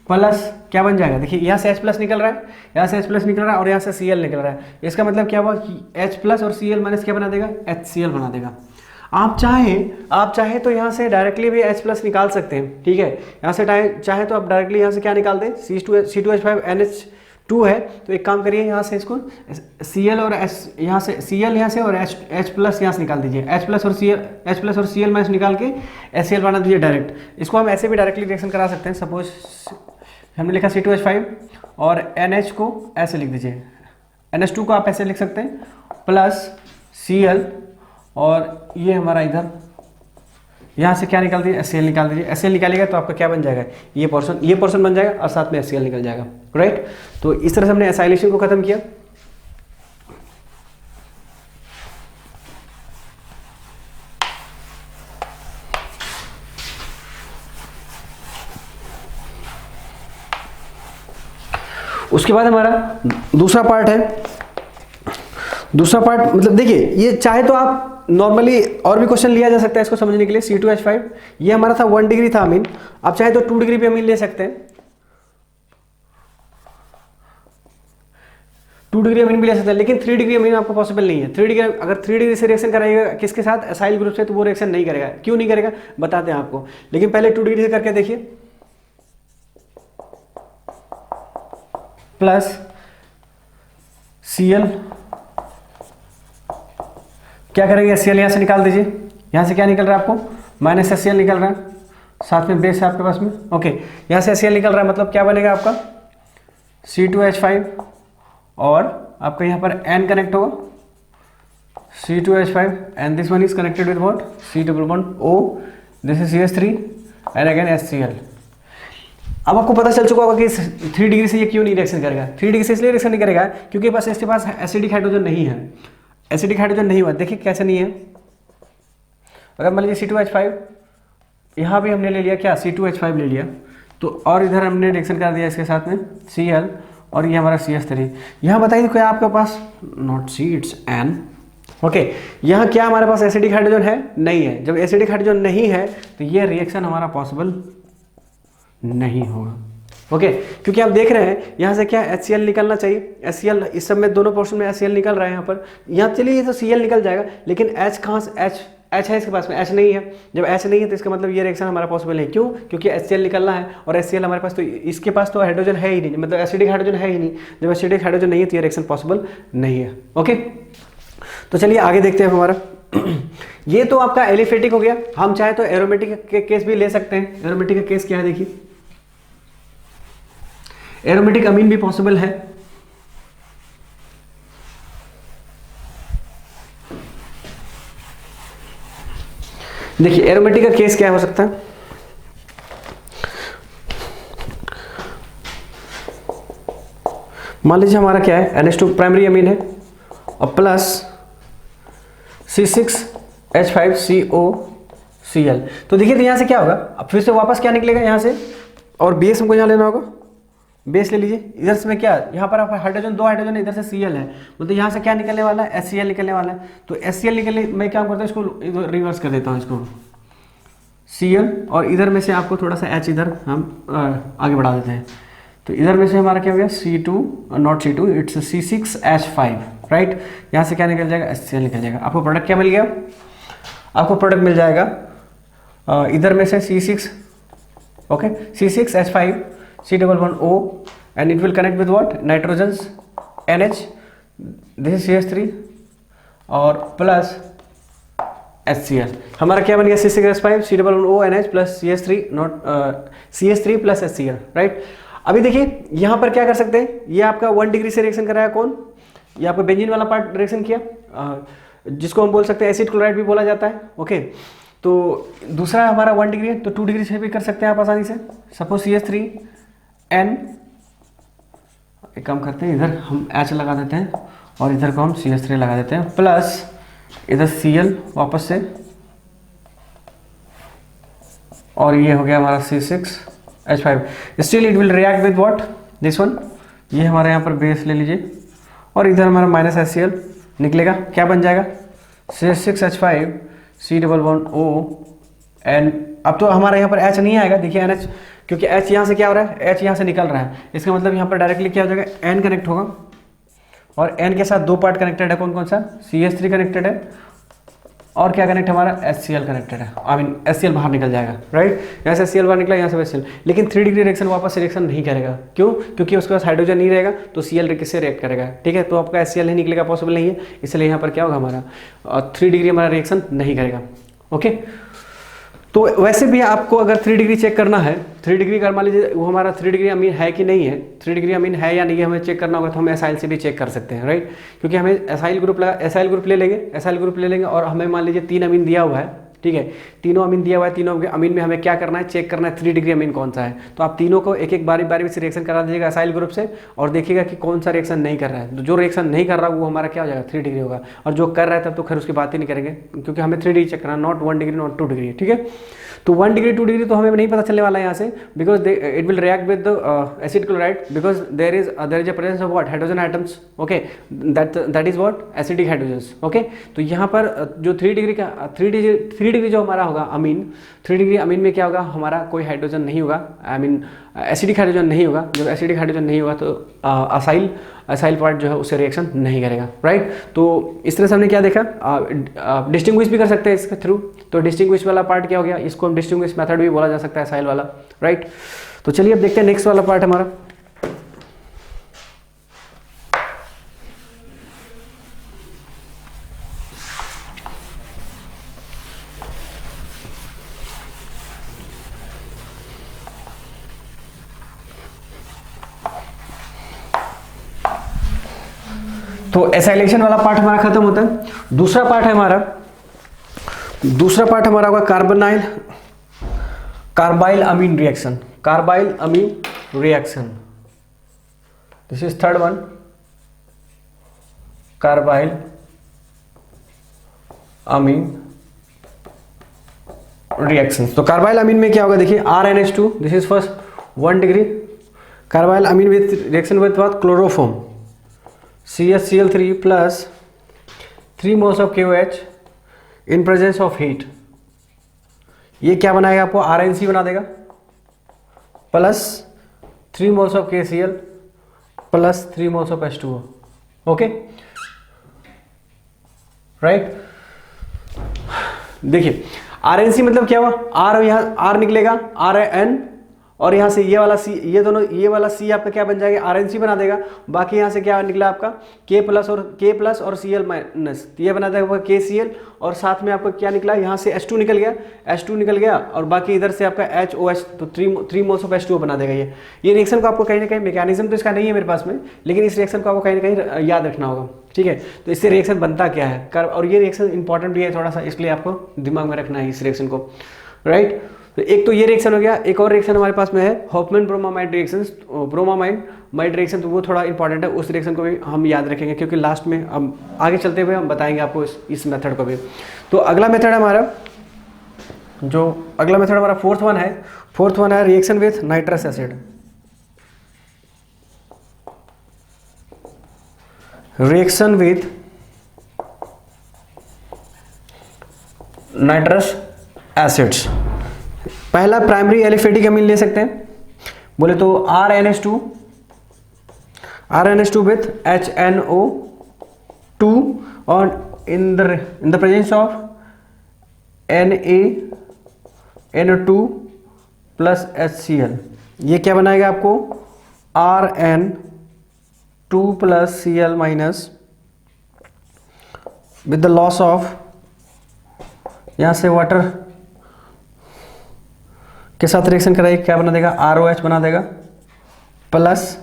प्लस क्या बन जाएगा, देखिए यहाँ से H प्लस निकल रहा है, यहाँ से H प्लस निकल रहा है, और यहाँ से Cl निकल रहा है। इसका मतलब क्या हुआ कि H प्लस और Cl माइनस क्या बना देगा, HCl बना देगा। आप चाहे तो यहाँ से डायरेक्टली भी H प्लस निकाल सकते हैं, ठीक है, यहाँ से चाहे तो आप डायरेक्टली यहाँ से क्या निकाल दें, C2H5 NH2 है, तो एक काम करिए, यहाँ से इसको Cl और H, यहाँ से Cl यहाँ से और H प्लस यहाँ से निकाल दीजिए, H प्लस और Cl माइनस निकाल के HCl बना दीजिए डायरेक्ट। इसको हम ऐसे भी डायरेक्टली रिएक्शन करा सकते हैं, सपोज हमने लिखा C2H5 और NH को ऐसे लिख दीजिए, NH2 को आप ऐसे लिख सकते हैं, प्लस Cl, और ये हमारा इधर यहाँ से क्या निकाल दीजिए, HCl निकाल दीजिए। HCl निकालिएगा तो आपका क्या बन जाएगा, ये पोर्शन बन जाएगा, और साथ में HCl निकल जाएगा, राइट। तो इस तरह से हमने एसाइलेशन को खत्म किया। उसके बाद हमारा दूसरा पार्ट है। दूसरा पार्ट मतलब देखिए, ये चाहे तो आप नॉर्मली और भी क्वेश्चन लिया जा सकता है इसको समझने के लिए। C2H5 ये हमारा था 1 डिग्री था अमीन, आप चाहे तो 2 डिग्री पे अमीन ले सकते हैं, 2 डिग्री अमीन भी ले सकते हैं, लेकिन 3 डिग्री अमीन आपको पॉसिबल नहीं है। 3 डिग्री, अगर 3 डिग्री से रिएक्शन कराइएगा किसके साथ, एसाइल ग्रुप से, तो वो रिएक्शन नहीं करेगा। क्यों नहीं करेगा बताते हैं आपको, लेकिन पहले 2 डिग्री से करके देखिए। प्लस Cl क्या करेंगे, Cl यहाँ से निकाल दीजिए, यहाँ से क्या निकल रहा है आपको, माइनस Cl निकल रहा है, साथ में बेस है आपके पास में। ओके, यहाँ से Cl निकल रहा है, मतलब क्या बनेगा आपका C2H5, और आपका यहाँ पर N कनेक्ट होगा, C2H5 and this one is connected with what, C double bond O, this is CH3 and again HCl। अब आपको पता चल चुका होगा कि 3 डिग्री से ये क्यों नहीं रिएक्शन करेगा। 3 डिग्री से इसलिए रिएक्शन नहीं करेगा क्योंकि बस इसके पास एसिडिक हाइड्रोजन नहीं है, एसिडिक हाइड्रोजन नहीं हुआ। देखिए कैसे नहीं है, अगर मान लीजिए C2H5 यहाँ भी हमने ले लिया, क्या C2H5 ले लिया, तो और इधर हमने रिएक्शन कर दिया इसके साथ में Cl, और ये हमारा CH3। यहाँ बताइए क्या आपके पास, not C, it's N। Okay, यहाँ क्या हमारे पास एसिडिक हाइड्रोजन है, नहीं है। जब एसिडिक हाइड्रोजन नहीं है तो ये रिएक्शन हमारा पॉसिबल नहीं होगा। ओके, क्योंकि आप देख रहे हैं यहाँ से क्या HCl निकलना चाहिए, HCl इस सब में दोनों पोर्शन में HCl निकल रहा है। यहाँ पर यहाँ चलिए ये तो Cl निकल जाएगा, लेकिन H कहाँ से, H है इसके पास में, H नहीं है। जब H नहीं है तो इसका मतलब ये रिएक्शन हमारा पॉसिबल है। क्यों, क्योंकि HCl निकलना है, और HCl हमारे पास, तो इसके पास तो हाइड्रोजन है ही नहीं, मतलब एसिडिक हाइड्रोजन है ही नहीं। जब एसिडिक हाइड्रोजन नहीं है तो ये रिएक्शन पॉसिबल नहीं है। ओके, तो चलिए आगे देखते हैं हमारा। ये तो आपका एलिफेटिक हो गया। हम चाहे तो एरोमेटिक के केस भी ले सकते हैं। एरोमेटिक का केस क्या है देखिए, एरोमेटिक अमीन भी पॉसिबल है। देखिए एरोमेटिक का केस क्या हो सकता है, मान लीजिए हमारा क्या है, NH2 प्राइमरी अमीन है और प्लस C6H5COCl। तो देखिए तो यहाँ से क्या होगा, अब फिर से वापस क्या निकलेगा यहाँ से, और बेस हमको यहाँ लेना होगा, बेस ले लीजिए। इधर से में क्या, यहाँ पर आपका हाइड्रोजन, 2 हाइड्रोजन, इधर से Cl है, मतलब यहाँ से क्या निकलने वाला है, HCl निकलने वाला है। तो HCl निकलने, मैं क्या करता हूँ, इसको रिवर्स कर देता हूँ, इसको Cl, और इधर में से आपको थोड़ा सा H इधर हम आगे बढ़ा देते हैं। तो इधर में से हमारा क्या हो गया, C2, not C2, it's C6H5, right. यहाँ से क्या निकल जाएगा, HCl निकल जाएगा। आपको प्रोडक्ट क्या मिल गया, आपको प्रोडक्ट मिल जाएगा इधर में से C6, okay, C6H5, C double bond O, and it will connect with what, nitrogens NH, this is CH3, और प्लस HCl। हमारा क्या बन गया C6H5 C+O plus CH3 not CH3 plus HCl, right. अभी देखिए यहाँ पर क्या कर सकते हैं, ये आपका 1 डिग्री से रिएक्शन कराया कौन, ये आपका बेंजीन वाला पार्ट रिएक्शन किया, जिसको हम बोल सकते हैं एसिड क्लोराइड भी बोला जाता है, ओके। तो दूसरा हमारा 1 डिग्री है, तो 2 डिग्री से भी कर सकते हैं आप आसानी से। सपोज CH3N, एक काम करते हैं, इधर हम H लगा देते हैं और इधर को हम CH3 लगा देते हैं, प्लस इधर Cl वापस से, और ये हो गया हमारा C6H5। Still it will react with what, this one, ये हमारे यहाँ पर बेस ले लीजिए, और इधर हमारा माइनस HCl निकलेगा, क्या बन जाएगा C6H5 C+O अब तो हमारे यहाँ पर H नहीं आएगा, देखिए NH, क्योंकि H यहाँ से क्या हो रहा है, H यहाँ से निकल रहा है, इसका मतलब यहाँ पर डायरेक्टली क्या हो जाएगा, N कनेक्ट होगा, और N के साथ 2 पार्ट कनेक्टेड है, कौन कौन सा, CH3 कनेक्टेड है, और क्या कनेक्ट हमारा HCl कनेक्टेड है, आई मीन HCl बाहर निकल जाएगा, राइट। यहाँ से HCl बाहर निकला, यहाँ से HCl, लेकिन 3 डिग्री रिएक्शन वापस रिएक्शन नहीं करेगा, क्यों, क्योंकि उसके पास हाइड्रोजन नहीं रहेगा, तो Cl किससे रिएक्ट करेगा, ठीक है। तो आपका HCl नहीं निकलेगा, पॉसिबल नहीं है, इसलिए यहाँ पर क्या होगा हमारा 3 डिग्री हमारा रिएक्शन नहीं करेगा, ओके। तो वैसे भी आपको अगर 3 डिग्री चेक करना है, 3 डिग्री का मान लीजिए वो हमारा 3 डिग्री अमीन है कि नहीं है, 3 डिग्री अमीन है या नहीं है हमें चेक करना होगा, तो हम एसाइल से भी चेक कर सकते हैं, राइट। क्योंकि हमें एसाइल ग्रुप ले लेंगे, और हमें मान लीजिए 3 अमीन दिया हुआ है, ठीक है, तीनों अमीन दिया हुआ है, तीनों अमीन में हमें क्या करना है, चेक करना है 3 डिग्री अमीन कौन सा है। तो आप तीनों को एक एक बारी से रिएक्शन करा दीजिएगा एसाइल ग्रुप से, और देखिएगा कि कौन सा रिएक्शन नहीं कर रहा है। जो रिएक्शन नहीं कर रहा वो हमारा क्या हो जाएगा, 3 डिग्री होगा, और जो कर रहा है तब तो खैर उसकी बात ही नहीं करेंगे, क्योंकि हमें 3 डिग्री चेक करना, नॉट 1 डिग्री नॉट 2 डिग्री, ठीक है। तो 1 डिग्री 2 डिग्री तो हमें नहीं पता चलने वाला है यहाँ से, because it will react with acid chloride, because there is a presence of what, hydrogen atoms, okay, that is what, acidic hydrogens, okay. तो यहाँ पर जो 3 डिग्री जो हमारा होगा अमीन, 3 डिग्री अमीन में क्या होगा, हमारा कोई हाइड्रोजन नहीं होगा, आई मीन एसिडिक हाइड्रोजन नहीं होगा। जब एसिडिक हाइड्रोजन नहीं होगा तो असाइल पार्ट जो है उससे रिएक्शन नहीं करेगा, राइट। तो इस तरह से हमने क्या देखा, डिस्टिंग्विश भी कर सकते हैं इसके थ्रू। तो डिस्टिंग्विश वाला पार्ट क्या हो गया, इसको हम डिस्टिंग्विश मेथड भी बोला जा सकता है असाइल वाला, राइट। तो चलिए अब देखते हैं नेक्स्ट वाला पार्ट हमारा। तो एसाइलेशन वाला पार्ट हमारा खत्म होता है। दूसरा पार्ट हमारा होगा carbylamine reaction, this is third one, carbylamine reaction. तो कार्बाइल अमीन में क्या होगा, देखिए RnH2, this is first 1 degree, carbylamine with reaction with what, chloroform, CHCl3 plus 3 moles of KOH in presence of heat, ये क्या बनाएगा आपको, RNC बना देगा, plus 3 moles of KCl plus 3 moles of H2O, okay, right. देखिए RNC मतलब क्या हुआ, R यहाँ R निकलेगा, RN, और यहाँ से ये वाला C, ये दोनों, ये वाला C आपका क्या बन जाएगा, RNC बना देगा। बाकी यहाँ से क्या निकला आपका K प्लस और Cl माइनस, ये बना देगा KCl, और साथ में आपका क्या निकला, यहाँ से H2 निकल गया, और बाकी इधर से आपका HOH, तो 3 मोल्स ऑफ H2O बना देगा। ये रिएक्शन को आपको कहीं ना कहीं, मैकेनिज्म तो इसका नहीं है मेरे पास में, लेकिन इस रिएक्शन को आपको कहीं ना कहीं याद रखना होगा, ठीक है। तो इससे रिएक्शन बनता क्या है, और ये रिएक्शन इंपॉर्टेंट भी है थोड़ा सा, इसलिए आपको दिमाग में रखना है इस रिएक्शन को, राइट। तो एक तो ये रिएक्शन हो गया, एक और रिएक्शन हमारे पास में है Hofmann bromamide reaction, bromamide reaction, तो वो थोड़ा इंपॉर्टेंट है, उस रिएक्शन को भी हम याद रखेंगे, क्योंकि लास्ट में हम आगे चलते हुए हम बताएंगे आपको इस मेथड को भी। तो अगला मेथड हमारा फोर्थ वन है reaction with nitrous acid, reaction with nitrous acids. पहला प्राइमरी एलिफेटिक अमीन ले सकते हैं, बोले तो RnH2 विथ HNO2 और in the presence of NaNO2 plus HCl, ये क्या बनाएगा आपको, Rn2 plus Cl minus with the loss of यहाँ से वाटर के साथ रिएक्शन कराइए, क्या बना देगा, ROH बना देगा plus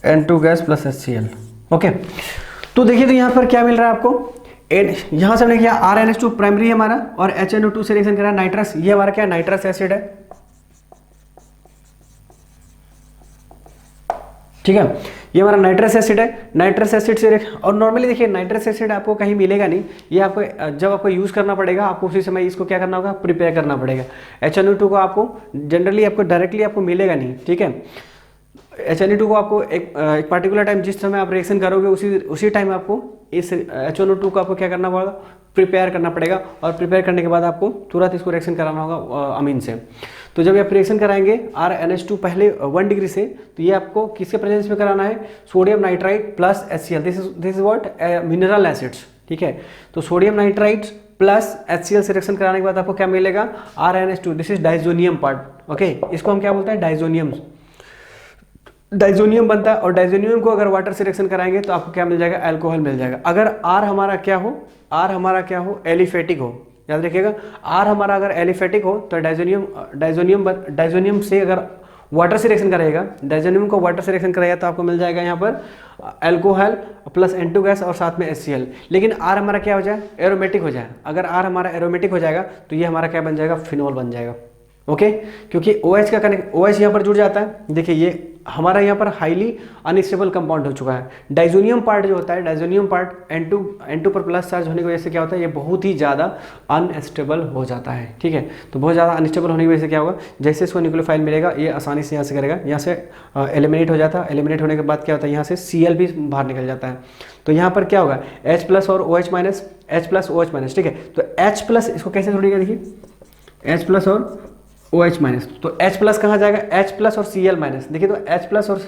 N2 gas plus HCl। Okay, तो देखिए तो यहाँ पर क्या मिल रहा है आपको, यहाँ से हमने किया RNH2 प्राइमरी है हमारा, और HNO2 से रिएक्शन करा नाइट्रस, ये हमारा क्या नाइट्रस एसिड है, ठीक है, ये हमारा नाइट्रस एसिड है। नाइट्रस एसिड से और नॉर्मली देखिए नाइट्रस एसिड आपको कहीं मिलेगा नहीं, ये आपको जब आपको यूज़ करना पड़ेगा आपको उसी समय इसको क्या करना होगा, प्रिपेयर करना पड़ेगा। HNO2 को आपको जनरली आपको डायरेक्टली आपको मिलेगा नहीं, ठीक है। HNO2 को आपको एक पार्टिकुलर टाइम जिस समय आप रिएक्शन करोगे उसी टाइम आपको इस HNO2 को आपको क्या करना पड़ेगा, प्रिपेयर करना पड़ेगा, और प्रिपेयर करने के बाद आपको तुरंत इसको रिएक्शन कराना होगा अमीन से। तो जब आप रिएक्शन कराएंगे RNH2 पहले 1 डिग्री से, तो ये आपको किसके प्रेजेंस में कराना है, sodium nitrite plus HCl, this is what, mineral acids, ठीक है। तो सोडियम नाइट्राइट प्लस HCl से रिएक्शन कराने के बाद आपको क्या मिलेगा, RNH2, this is diazonium part. Okay, इसको हम क्या बोलते हैं, डाइजोनियम, डाइजोनियम बनता है। और डाइजोनियम को अगर वाटर से रिएक्शन कराएंगे तो आपको क्या मिल जाएगा, अल्कोहल मिल जाएगा। अगर R हमारा क्या हो, एलिफेटिक हो, याद रखिएगा, R हमारा अगर एलिफेटिक हो तो डाइजोनियम से अगर वाटर से रिएक्शन कराएगा, डाइजोनियम को वाटर से रिएक्शन कराएगा तो आपको मिल जाएगा यहाँ पर अल्कोहल प्लस N2 गैस और साथ में HCl। लेकिन R हमारा क्या हो जाए, एरोमेटिक हो जाए। अगर R हमारा एरोमेटिक हो जाएगा तो ये हमारा क्या बन जाएगा, फिनोल बन जाएगा। ओके, क्योंकि OH का कनेक्ट, OH यहाँ पर जुड़ जाता है। देखिए ये हमारा यहाँ पर हाईली अनस्टेबल कंपाउंड हो चुका है। डाइजोनियम पार्ट जो होता है, डाइजोनियम पार्ट N2 पर प्लस चार्ज होने की वजह से क्या होता है, ये बहुत ही ज़्यादा अनस्टेबल हो जाता है, ठीक है। तो बहुत ज़्यादा अनस्टेबल होने की वजह से क्या होगा, जैसे इसको न्यूक्लियोफाइल मिलेगा ये आसानी से यहाँ से करेगा, यहाँ से एलिमिनेट हो जाता है। एलिमिनेट होने के बाद क्या होता है, यहाँ से Cl भी बाहर निकल जाता है। तो यहाँ पर क्या होगा, H प्लस और OH minus, H plus OH minus, ठीक है। तो H प्लस इसको कैसे जोड़ेगा, देखिए H प्लस और OH माइनस, तो H प्लस कहाँ जाएगा, H प्लस और Cl माइनस। देखिए तो H प्लस और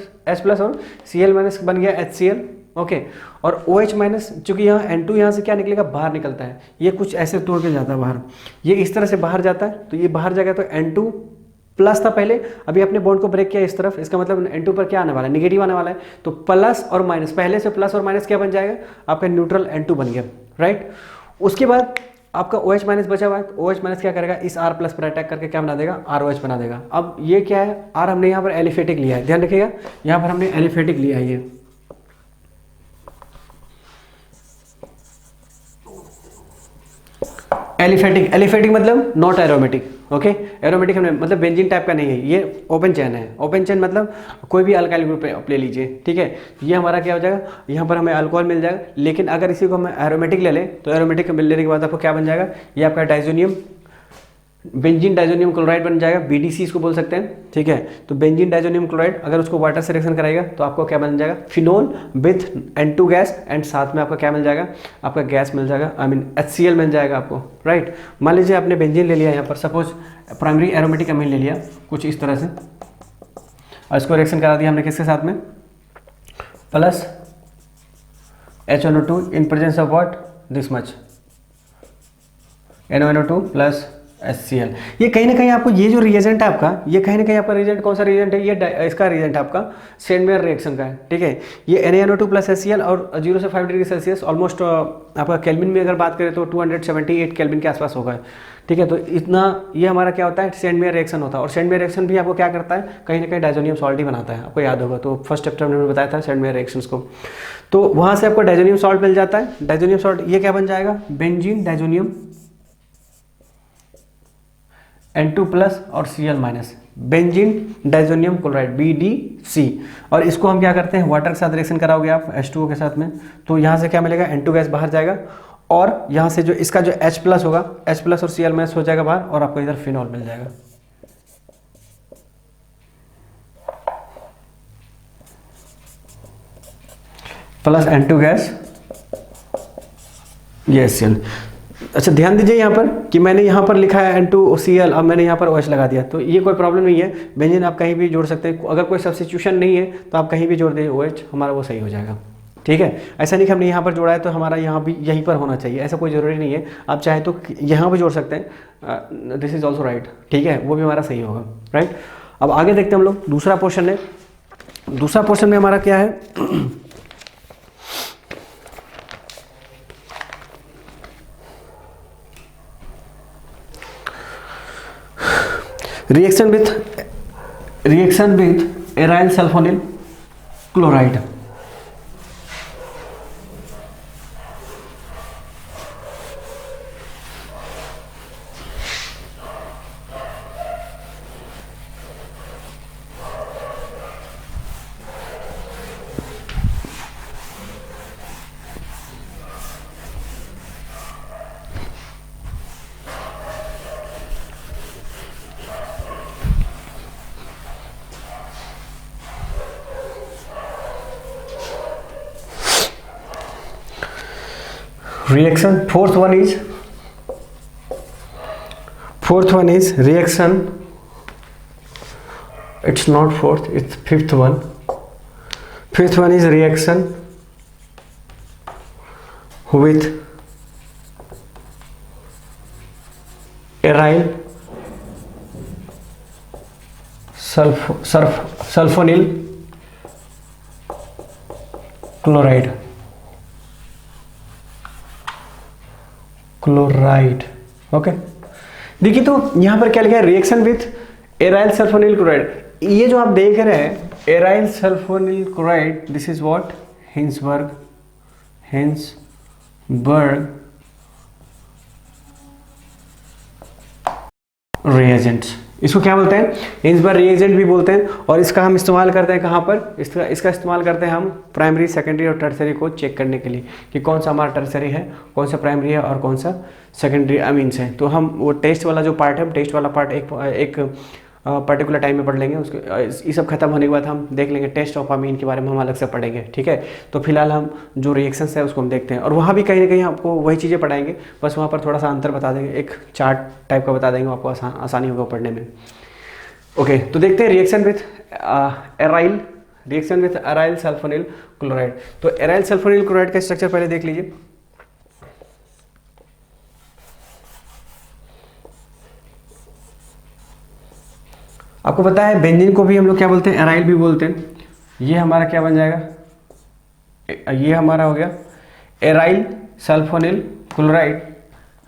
Cl माइनस बन गया HCl। ओके, और OH माइनस, चूंकि यहाँ N2 यहाँ से क्या निकलेगा, बाहर निकलता है, ये कुछ ऐसे तोड़ के जाता है बाहर, ये इस तरह से बाहर जाता है, तो ये बाहर जाएगा तो N2 प्लस था पहले, अभी अपने बॉन्ड को ब्रेक किया इस तरफ, इसका मतलब N2 पर क्या आने वाला है, निगेटिव आने वाला है। तो प्लस और माइनस, पहले से प्लस और माइनस क्या बन जाएगा, आपका न्यूट्रल N2 बन गया, राइट। उसके बाद आपका OH माइनस बचा हुआ है, तो OH माइनस क्या करेगा, इस R प्लस पर अटैक करके क्या बना देगा, ROH बना देगा। अब ये क्या है, R हमने यहाँ पर एलिफेटिक लिया है, ध्यान रखिएगा, यहाँ पर हमने एलिफेटिक लिया है। ये एलिफेटिक मतलब नॉट एरोमेटिक। ओके, एरोमेटिक हमने मतलब बेंजीन टाइप का नहीं है, ये ओपन चेन है। ओपन चेन मतलब कोई भी अल्काइल ग्रुप आप ले लीजिए, ठीक है। ये हमारा क्या हो जाएगा, यहाँ पर हमें अल्कोहल मिल जाएगा। लेकिन अगर इसी को हम एरोमेटिक ले लें तो एरोमेटिक लेने के बाद आपको क्या बन जाएगा, ये आपका डाइजोनियम, बेंजीन डाइजोनियम क्लोराइड बन जाएगा, BDC इसको बोल सकते हैं, ठीक है। तो बेंजीन डाइजोनियम क्लोराइड अगर उसको वाटर से रिएक्शन कराएगा तो आपको क्या बन जाएगा, phenol with N2 gas, and साथ में आपका क्या मिल जाएगा, आपका गैस मिल जाएगा, आई मीन HCl मिल जाएगा आपको, राइट। मान लीजिए आपने बेंजीन ले लिया, यहाँ पर सपोज प्राइमरी एरोमेटिक अमीन ले लिया कुछ इस तरह से, और इसको रिएक्शन करा दिया हमने किसके साथ में, plus HNO2 in presence of what, this much NONO2 plus HCl। ये कहीं ना कहीं आपको ये जो रिएजेंट है आपका, ये कहीं ना कहीं आपका रिएजेंट कौन सा रिएजेंट है, ये इसका रिएजेंट आपका सेंडमेयर रिएक्शन का है, ठीक है। ये NaNO2 प्लस HCl और 0 से 5 डिग्री सेल्सियस ऑलमोस्ट आपका केल्विन में अगर बात करें तो 278 केल्विन के आसपास होगा, ठीक है। तो इतना ये हमारा क्या होता है, सेंडमेयर रिएक्शन होता है। और सेंडमेयर रिएक्शन भी आपको क्या करता है, कहीं ना कहीं डाइजोनियम सॉल्ट ही बनाता है, आपको याद होगा। तो फर्स्ट चैप्टर में बताया था सेंडमेयर रिएक्शंस को, तो वहाँ से आपको डाइजोनियम सॉल्ट मिल जाता है। डाइजोनियम सॉल्ट ये क्या बन जाएगा, बेंजीन डाइजोनियम N2 प्लस और Cl minus, benzene diazonium chloride BDC। और इसको हम क्या करते हैं, वाटर के साथ रिएक्शन कराओगे आप H2O के साथ में, तो यहाँ से क्या मिलेगा, N2 गैस बाहर जाएगा, और यहाँ से जो इसका जो H प्लस होगा, H प्लस और Cl माइनस हो जाएगा बाहर, और आपको इधर फिनॉल मिल जाएगा। प्लस N2 गैस, ये HCl। अच्छा ध्यान दीजिए यहाँ पर कि मैंने यहाँ पर लिखा है N2Cl, अब मैंने यहाँ पर OH लगा दिया, तो ये कोई प्रॉब्लम नहीं है। बेंजीन आप कहीं भी जोड़ सकते हैं, अगर कोई सब्स्टिट्यूशन नहीं है तो आप कहीं भी जोड़ दीजिए OH, हमारा वो सही हो जाएगा, ठीक है। ऐसा नहीं कि हमने यहाँ पर जोड़ा है तो हमारा यहाँ भी यहीं पर होना चाहिए, ऐसा कोई ज़रूरी नहीं है। आप चाहे तो यहाँ भी जोड़ सकते हैं, दिस इज़ ऑल्सो राइट, ठीक है, वो भी हमारा सही होगा, राइट। अब आगे देखते हैं हम लोग, दूसरा पोर्शन है। दूसरा पोर्शन में हमारा क्या है, reaction with aryl sulphonyl chloride. Reaction, fourth one is reaction, it's not fourth, it's fifth one. Fifth one is reaction with aryl sulfonyl chloride. Okay, देखिए तो यहां पर क्या लिखा है, reaction with aryl sulphonyl chloride. ये जो आप देख रहे हैं aryl sulphonyl chloride, this is what, Hinsberg reagents, इसको क्या बोलते हैं, हिंसबर्ग रिएजेंट भी बोलते हैं। और इसका हम इस्तेमाल करते हैं कहाँ पर, इसका इस्तेमाल करते हैं हम प्राइमरी, सेकेंडरी और टर्सरी को चेक करने के लिए कि कौन सा हमारा टर्सरी है, कौन सा प्राइमरी है और कौन सा सेकेंडरी अमीन्स है। तो हम वो टेस्ट वाला जो पार्ट है, टेस्ट वाला पार्ट एक पर्टिकुलर टाइम में पढ़ लेंगे। उसके ये सब खत्म होने के बाद हम देख लेंगे टेस्ट ऑफ अमीन के बारे में हम अलग से पढ़ेंगे, ठीक है। तो फिलहाल हम जो रिएक्शंस है उसको हम देखते हैं, और वहाँ भी कहीं ना कहीं आपको वही चीज़ें पढ़ाएंगे, बस वहाँ पर थोड़ा सा अंतर बता देंगे, एक चार्ट टाइप का बता देंगे, आपको आसानी होगा पढ़ने में। ओके, तो देखते हैं reaction with aryl sulphonyl chloride. तो एराइल सल्फोनिल क्लोराइड का स्ट्रक्चर पहले देख लीजिए। आपको पता है बेंजीन को भी हम लोग क्या बोलते हैं, एराइल भी बोलते हैं। ये हमारा क्या बन जाएगा, ये हमारा हो गया aryl sulphonyl chloride.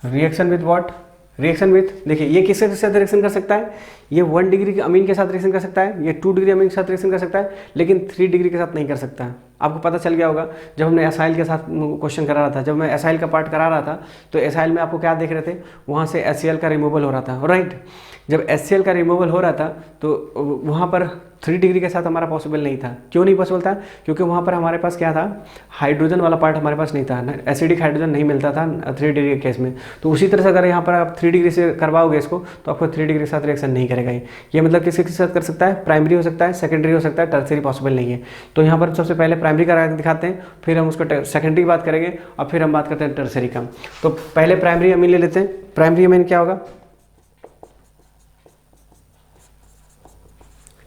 Reaction with what, reaction with, देखिए ये किसके साथ रिएक्शन कर सकता है, ये 1 डिग्री के अमीन के साथ रिएक्शन कर सकता है, ये 2 डिग्री अमीन के साथ रिएक्शन कर सकता है, लेकिन 3 डिग्री के साथ नहीं कर सकता है। आपको पता चल गया होगा जब हमने एसाइल के साथ क्वेश्चन करा रहा था, जब मैं एसाइल का पार्ट करा रहा था तो एसाइल में आपको क्या देख रहे थे, वहाँ से HCl का रिमूवल हो रहा था, राइट। जब HCl का रिमूवल हो रहा था तो वहाँ पर 3 डिग्री के साथ हमारा पॉसिबल नहीं था। क्यों नहीं पॉसिबल था, क्योंकि वहाँ पर हमारे पास क्या था, हाइड्रोजन वाला पार्ट हमारे पास नहीं था, एसिडिक हाइड्रोजन नहीं मिलता था 3 डिग्री के केस में। तो उसी तरह से अगर यहाँ पर आप 3 डिग्री से करवाओगे इसको तो आपको 3 डिग्री के साथ रिएक्शन नहीं करेगा। ये मतलब किसके साथ कर सकता है, प्राइमरी हो सकता है, सेकेंडरी हो सकता है, टर्सरी पॉसिबल नहीं है। तो यहाँ पर सबसे पहले प्राइमरी का दिखाते हैं, फिर हम उसको सेकेंडरी की बात करेंगे और फिर हम बात करते हैं टर्सरी का। तो पहले प्राइमरी अमीन ले लेते हैं। प्राइमरी अमीन क्या होगा,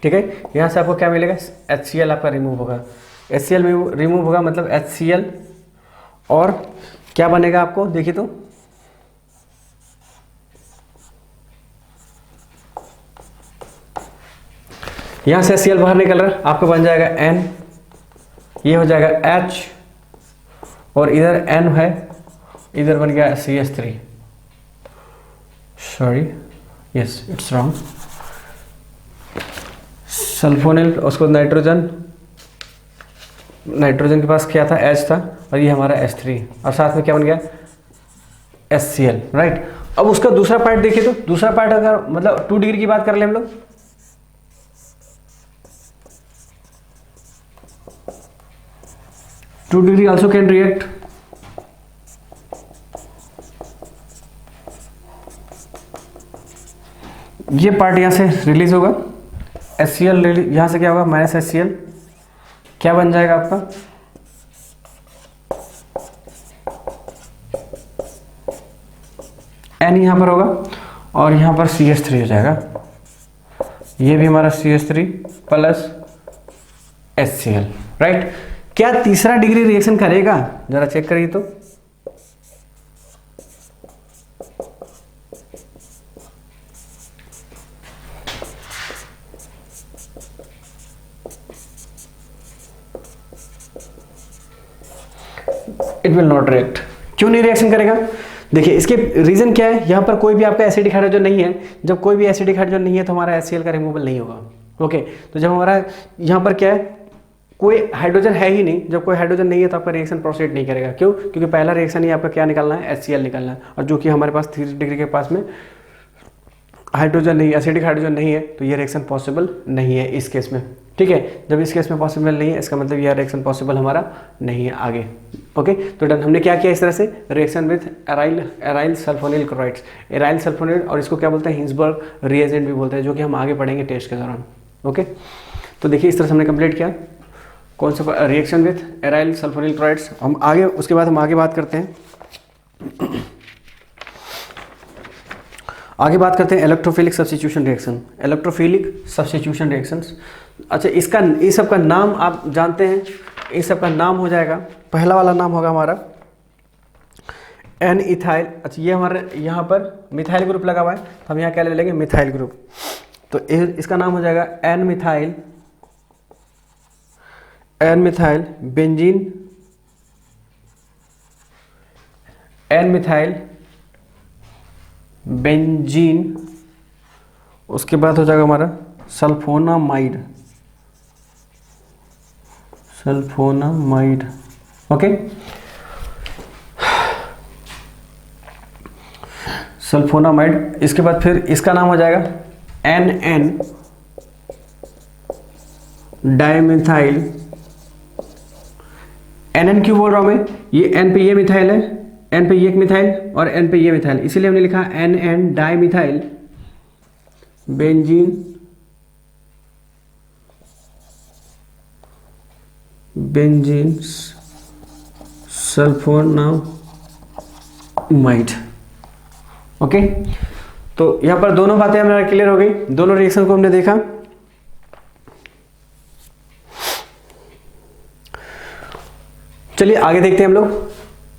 ठीक है, यहाँ से आपको क्या मिलेगा, HCl आपका रिमूव होगा। HCl रिमूव होगा मतलब HCl, और क्या बनेगा आपको, देखिए तो यहाँ से HCl बाहर निकल रहा है, आपको बन जाएगा N, ये हो जाएगा H, और इधर N है, इधर बन गया CH3, sorry yes it's wrong, sulphonyl, उसको नाइट्रोजन के पास क्या था, H था, और ये हमारा H3, और साथ में क्या बन गया, HCl, राइट। अब उसका दूसरा पार्ट देखिए, तो दूसरा पार्ट अगर मतलब 2 डिग्री की बात कर ले हम लोग, two degree also can react, ये पार्ट यहां से रिलीज होगा, HCl यहाँ से क्या होगा, माइनस HCl, क्या बन जाएगा आपका, N यहाँ पर होगा, और यहाँ पर CH3 हो जाएगा, ये भी हमारा CH3 प्लस HCl, राइट। क्या तीसरा डिग्री रिएक्शन करेगा, जरा चेक करिए तो, इट विल नॉट रिएक्ट। क्यों नहीं रिएक्शन करेगा, देखिए इसके रीज़न क्या है, यहाँ पर कोई भी आपका एसिडिक हाइड्रोजन नहीं है। जब कोई भी एसिडिक हाइड्रोजन नहीं है तो हमारा HCl का रिमूवल नहीं होगा। ओके, तो जब हमारा यहाँ पर क्या है, कोई हाइड्रोजन है ही नहीं, जब कोई हाइड्रोजन नहीं है तो आपका रिएक्शन प्रोसीड नहीं करेगा। क्यों? क्योंकि पहला रिएक्शन ही आपका क्या निकालना है, HCl निकालना है, और जो कि हमारे पास 3 डिग्री के पास में हाइड्रोजन नहीं, एसिडिक हाइड्रोजन नहीं है, तो ये रिएक्शन पॉसिबल नहीं है इस केस में। ठीक है, जब इस केस में पॉसिबल नहीं है, इसका मतलब यह रिएक्शन पॉसिबल हमारा नहीं है आगे। ओके, तो डन, हमने क्या किया इस तरह से, reaction with aryl sulphonyl chlorides, aryl sulphonyl, और इसको क्या बोलते हैं, हिंसबर्ग रिएजेंट भी बोलते हैं, जो कि हम आगे पढ़ेंगे टेस्ट के दौरान। ओके, तो देखिए इस तरह से हमने कंप्लीट किया कौन सा, reaction with aryl sulphonyl chlorides. हम आगे, उसके बाद हम आगे बात करते हैं, आगे बात करते हैं electrophilic substitution reaction, electrophilic substitution reactions. अच्छा, इसका, इस सब का नाम आप जानते हैं, इस सब का नाम हो जाएगा, पहला वाला नाम होगा हमारा एन इथाइल। अच्छा, ये हमारे यहाँ पर मिथाइल ग्रुप लगा हुआ है, तो हम यहाँ क्या ले लेंगे, मिथाइल ग्रुप। तो इसका नाम हो जाएगा N methyl benzene, N methyl benzene. उसके बाद हो जाएगा हमारा सल्फोनामाइड, ओके, सल्फोनामाइड। इसके बाद फिर इसका नाम हो जाएगा NN डाइमिथाइल। NN क्यों बोल रहा हूं मैं, ये N पे ये मिथाइल है, N पे ये एक मिथाइल और N पे ये मिथाइल, इसीलिए हमने लिखा NN dimethyl benzene sulphonamide. Okay, तो यहां पर दोनों बातें हमारा क्लियर हो गई, दोनों रिएक्शन को हमने देखा। चलिए आगे देखते हैं हम लोग।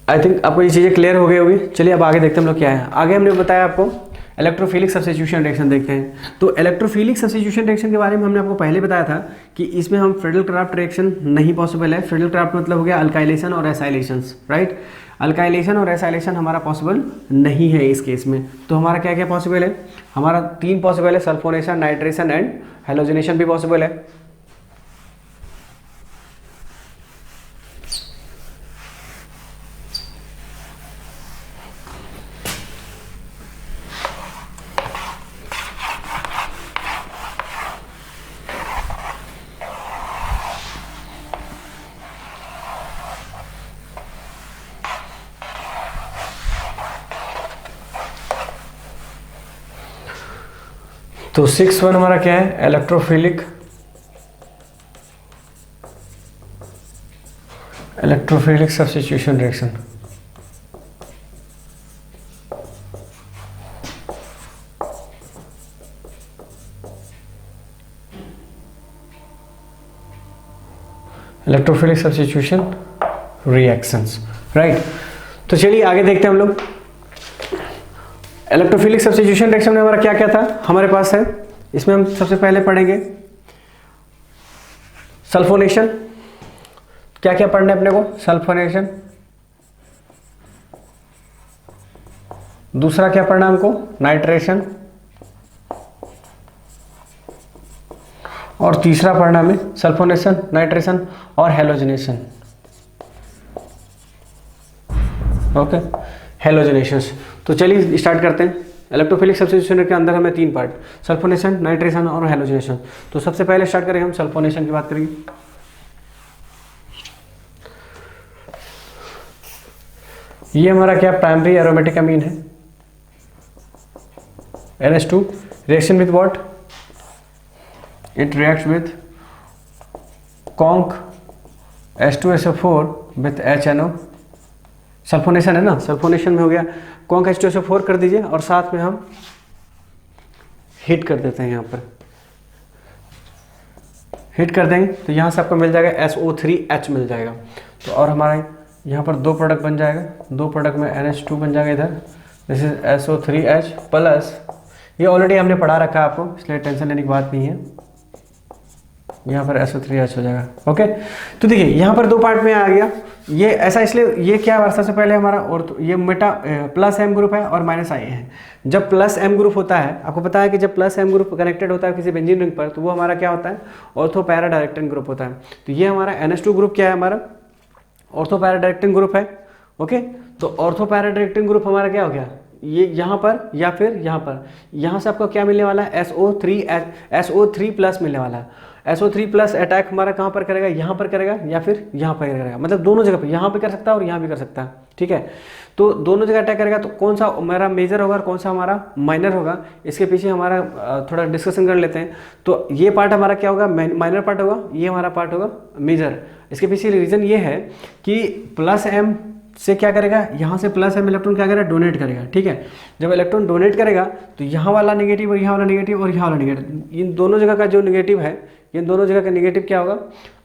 आई थिंक आपको ये चीज़ें क्लियर हो गई होगी। चलिए अब आगे देखते हैं हम लोग क्या है। आगे हमने बताया आपको इलेक्ट्रोफिलिक सब्स्टिट्यूशन रिएक्शन देखते हैं। तो इलेक्ट्रोफिलिक सब्स्टिट्यूशन रिएक्शन के बारे में हमने आपको पहले बताया था कि इसमें हम फ्रीडल क्राफ्ट रिएक्शन नहीं पॉसिबल है। फ्रीडल क्राफ्ट मतलब हो गया अल्काइलेशन और एसाइलेशन, राइट। अल्काइलेशन और एसाइलेशन हमारा पॉसिबल नहीं है इस केस में। तो हमारा क्या क्या पॉसिबल है, हमारा 3 पॉसिबल है, सल्फोनेशन, नाइट्रेशन एंड हेलोजनेशन भी पॉसिबल है। तो 6-1 हमारा क्या है, electrophilic substitution reaction. Electrophilic substitution reactions, right. तो चलिए आगे देखते हैं हम लोग। इलेक्ट्रोफिलिक सब्स्टिट्यूशन रिएक्शन में हमारा क्या क्या था हमारे पास है, इसमें हम सबसे पहले पढ़ेंगे सल्फोनेशन। क्या क्या पढ़ना है अपने को, सल्फोनेशन। दूसरा क्या पढ़ना है हमको, नाइट्रेशन। और तीसरा पढ़ना हमें सल्फोनेशन, नाइट्रेशन और हेलोजनेशन। Okay, halogenation. तो चलिए स्टार्ट करते हैं। इलेक्ट्रोफिलिक सब्स्टिट्यूशन के अंदर हमें 3 पार्ट, सल्फोनेशन, नाइट्रेशन और हेलोजनेशन। तो सबसे पहले स्टार्ट करेंगे हम सल्फोनेशन की बात करेंगे। ये हमारा क्या, प्राइमरी एरोमेटिक अमीन है, NH2 reaction with what, it reacts with conc H2SO4 with HNO। Sulphonation है ना, सल्फोनेशन में हो गया कॉन्क H2SO4 कर दीजिए और साथ में हम हीट कर देते हैं। यहाँ पर हीट कर देंगे तो यहाँ से आपको मिल जाएगा SO3H मिल जाएगा। तो और हमारा यहाँ पर 2 प्रोडक्ट बन जाएगा, 2 प्रोडक्ट में NH2 बन जाएगा इधर, दिस इज SO3H प्लस, ये ऑलरेडी हमने पढ़ा रखा है आपको, इसलिए टेंशन लेने की बात नहीं है। यहाँ पर SO3H हो जाएगा। ओके, तो देखिए यहाँ पर 2 पार्ट में आ गया। ये ऐसा इसलिए, ये क्या है सबसे पहले हमारा और ये मेटा प्लस एम ग्रुप है और माइनस आई है। जब प्लस एम ग्रुप होता है, आपको पता है कि जब प्लस एम ग्रुप कनेक्टेड होता है किसी बेंजीन रिंग पर, तो वो हमारा क्या होता है, ऑर्थो पैरा डायरेक्टिंग ग्रुप होता है। तो ये हमारा NH2 ग्रुप क्या है, हमारा ऑर्थो पैरा डायरेक्टिंग ग्रुप है। ओके, तो ऑर्थो पैरा डायरेक्टिंग ग्रुप हमारा क्या हो गया, ये यहाँ पर या फिर यहाँ पर, यहाँ से आपको क्या मिलने वाला है, SO3 प्लस मिलने वाला है। SO3 प्लस अटैक हमारा कहाँ पर करेगा, यहाँ पर करेगा या फिर यहाँ पर करेगा, मतलब दोनों जगह पर, यहाँ पे कर सकता है और यहाँ भी कर सकता है। ठीक है, तो दोनों जगह अटैक करेगा। तो कौन सा हमारा मेजर होगा और कौन सा हमारा माइनर होगा, इसके पीछे हमारा थोड़ा डिस्कशन कर लेते हैं। तो ये पार्ट हमारा क्या होगा, माइनर पार्ट होगा, ये हमारा पार्ट होगा मेजर। इसके पीछे रीज़न ये है कि प्लस एम से क्या करेगा, यहाँ से प्लस एम इलेक्ट्रॉन क्या करेगा, डोनेट करेगा। ठीक है, जब इलेक्ट्रॉन डोनेट करेगा तो यहाँ वाला नेगेटिव और यहाँ वाला नेगेटिव और यहाँ वाला नेगेटिव, इन दोनों जगह का जो नेगेटिव है, इन दोनों जगह का नेगेटिव क्या होगा,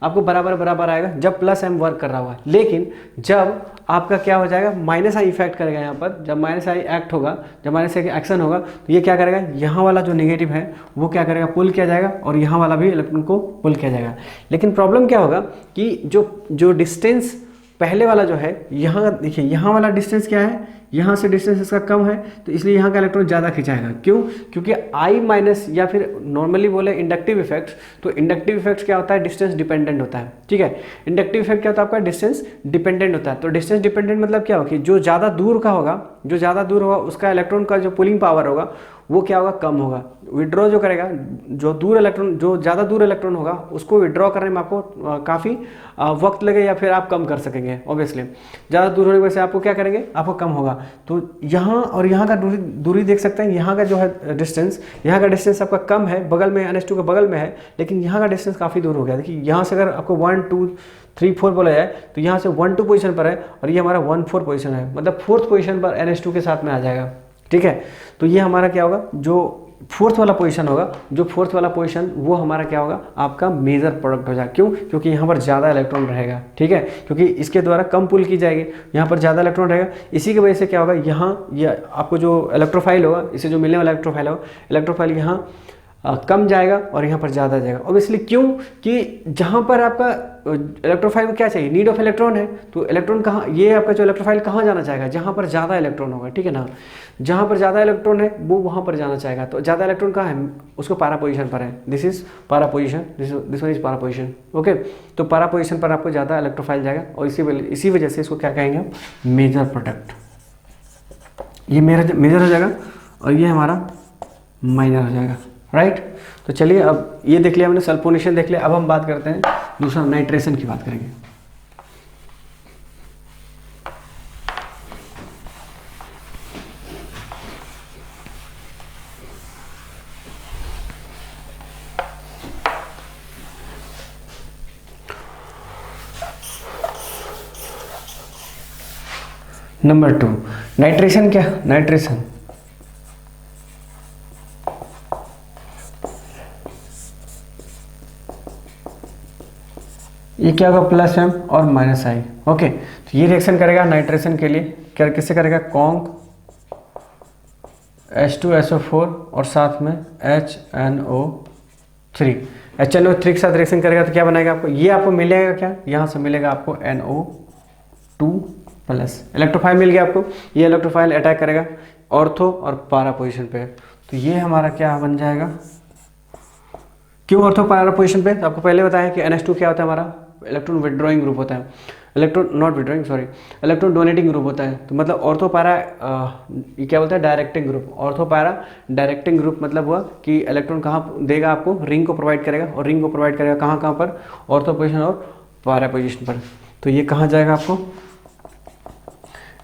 आपको बराबर बराबर आएगा जब प्लस एम वर्क कर रहा हुआ है। लेकिन जब आपका क्या हो जाएगा, माइनस आई इफेक्ट करेगा यहाँ पर, जब माइनस आई एक्ट होगा, जब माइनस आई एक्शन होगा, तो ये क्या करेगा, यहाँ वाला जो नेगेटिव है वो क्या करेगा, पुल किया जाएगा और यहाँ वाला भी इलेक्ट्रॉन को पुल किया जाएगा। लेकिन प्रॉब्लम क्या होगा कि जो डिस्टेंस पहले वाला जो है, यहाँ देखिए, यहाँ वाला डिस्टेंस क्या है, यहाँ से डिस्टेंस इसका कम है, तो इसलिए यहाँ का इलेक्ट्रॉन ज़्यादा खिंचाएगा। क्यों, क्योंकि आई माइनस या फिर नॉर्मली बोले इंडक्टिव इफेक्ट्स, तो इंडक्टिव इफेक्ट्स क्या होता है, डिस्टेंस डिपेंडेंट होता है। ठीक है, इंडक्टिव इफेक्ट क्या होता है आपका, डिस्टेंस डिपेंडेंट होता है। तो डिस्टेंस डिपेंडेंट मतलब क्या होगा कि जो ज़्यादा दूर का होगा, जो ज़्यादा दूर होगा उसका इलेक्ट्रॉन का जो पुलिंग पावर होगा वो क्या होगा, कम होगा। विड्रॉ जो करेगा, जो दूर इलेक्ट्रॉन, जो ज़्यादा दूर इलेक्ट्रॉन होगा उसको विड्रॉ करने में आपको काफ़ी वक्त लगे या फिर आप कम कर सकेंगे। ऑब्वियसली ज़्यादा दूर होने की वजह से आपको क्या करेंगे, आपको कम होगा। तो यहाँ और यहाँ का दूरी देख सकते हैं, यहाँ का जो है डिस्टेंस, यहाँ का डिस्टेंस आपका कम है, बगल में NH2 के बगल में है, लेकिन यहाँ का डिस्टेंस काफ़ी दूर हो गया। देखिए यहाँ से अगर आपको 1 2 3 4 बोला जाए तो यहाँ से 1 2 पोजीशन पर है और ये हमारा 1 4 पोजीशन है, मतलब 4th पोजीशन पर NH2 के साथ में आ जाएगा। ठीक है, तो ये हमारा क्या होगा, जो 4th वाला पोजीशन होगा, जो 4th वाला पोजीशन वो हमारा क्या होगा, आपका मेजर प्रोडक्ट हो जाएगा। क्यों, क्योंकि यहाँ पर ज़्यादा इलेक्ट्रॉन रहेगा। ठीक है, क्योंकि इसके द्वारा कम पुल की जाएगी, यहाँ पर ज़्यादा इलेक्ट्रॉन रहेगा। इसी की वजह से क्या होगा, यहाँ ये आपको जो इलेक्ट्रोफाइल होगा, इससे जो मिलने वाला इलेक्ट्रोफाइल होगा, इलेक्ट्रोफाइल यहाँ कम जाएगा और यहाँ पर ज़्यादा जाएगा। ऑब्वियसली क्यों, कि जहाँ पर आपका इलेक्ट्रोफाइल को क्या चाहिए, नीड ऑफ इलेक्ट्रॉन है, तो इलेक्ट्रॉन कहाँ, ये आपका जो इलेक्ट्रोफाइल कहाँ जाना चाहेगा, जहाँ पर ज़्यादा इलेक्ट्रॉन होगा। ठीक है ना, जहाँ पर ज़्यादा इलेक्ट्रॉन है वो वहाँ पर जाना चाहेगा। तो ज़्यादा इलेक्ट्रॉन कहाँ है, उसको पारा पोजीशन पर है, दिस इज पारा पोजीशन, दिस वन इज पारा पोजीशन। ओके, तो पारा पोजीशन पर आपको ज़्यादा इलेक्ट्रोफाइल जाएगा और इसी वजह से इसको क्या कहेंगे, मेजर प्रोडक्ट। ये मेजर हो जाएगा और ये हमारा माइनर हो जाएगा। राइट, तो चलिए अब ये देख लिया हमने, सल्फोनेशन देख लिया। अब हम बात करते हैं दूसरा, नाइट्रेशन की बात करेंगे। Number 2 nitration. क्या नाइट्रेशन, ये क्या होगा, प्लस एम और माइनस आई। ओके, तो ये रिएक्शन करेगा नाइट्रेशन के लिए, क्या किससे करेगा, कॉन्क H2SO4 और साथ में HNO3। HNO3 के साथ रिएक्शन करेगा तो क्या बनाएगा आपको, ये आपको मिलेगा क्या, यहाँ से मिलेगा आपको NO2 प्लस, इलेक्ट्रोफाइल मिल गया आपको। ये इलेक्ट्रोफाइल अटैक करेगा ऑर्थो और पारा पोजीशन पे, तो ये हमारा क्या बन जाएगा। क्यों ऑर्थो पारा पोजीशन पे, तो आपको पहले बताया कि NH2 क्या होता है, हमारा इलेक्ट्रॉन विड्रॉइंग ग्रुप होता है, electron not withdrawing sorry, electron donating group होता है। तो मतलब ऑर्थो पारा ये क्या बोलता है, डायरेक्टिंग ग्रुप। ऑर्थो पारा डायरेक्टिंग ग्रुप मतलब हुआ कि इलेक्ट्रॉन कहाँ देगा आपको, रिंग को प्रोवाइड करेगा, और रिंग को प्रोवाइड करेगा कहाँ कहाँ पर, ऑर्थो पोजीशन और पारा पोजीशन पर। तो ये कहाँ जाएगा आपको,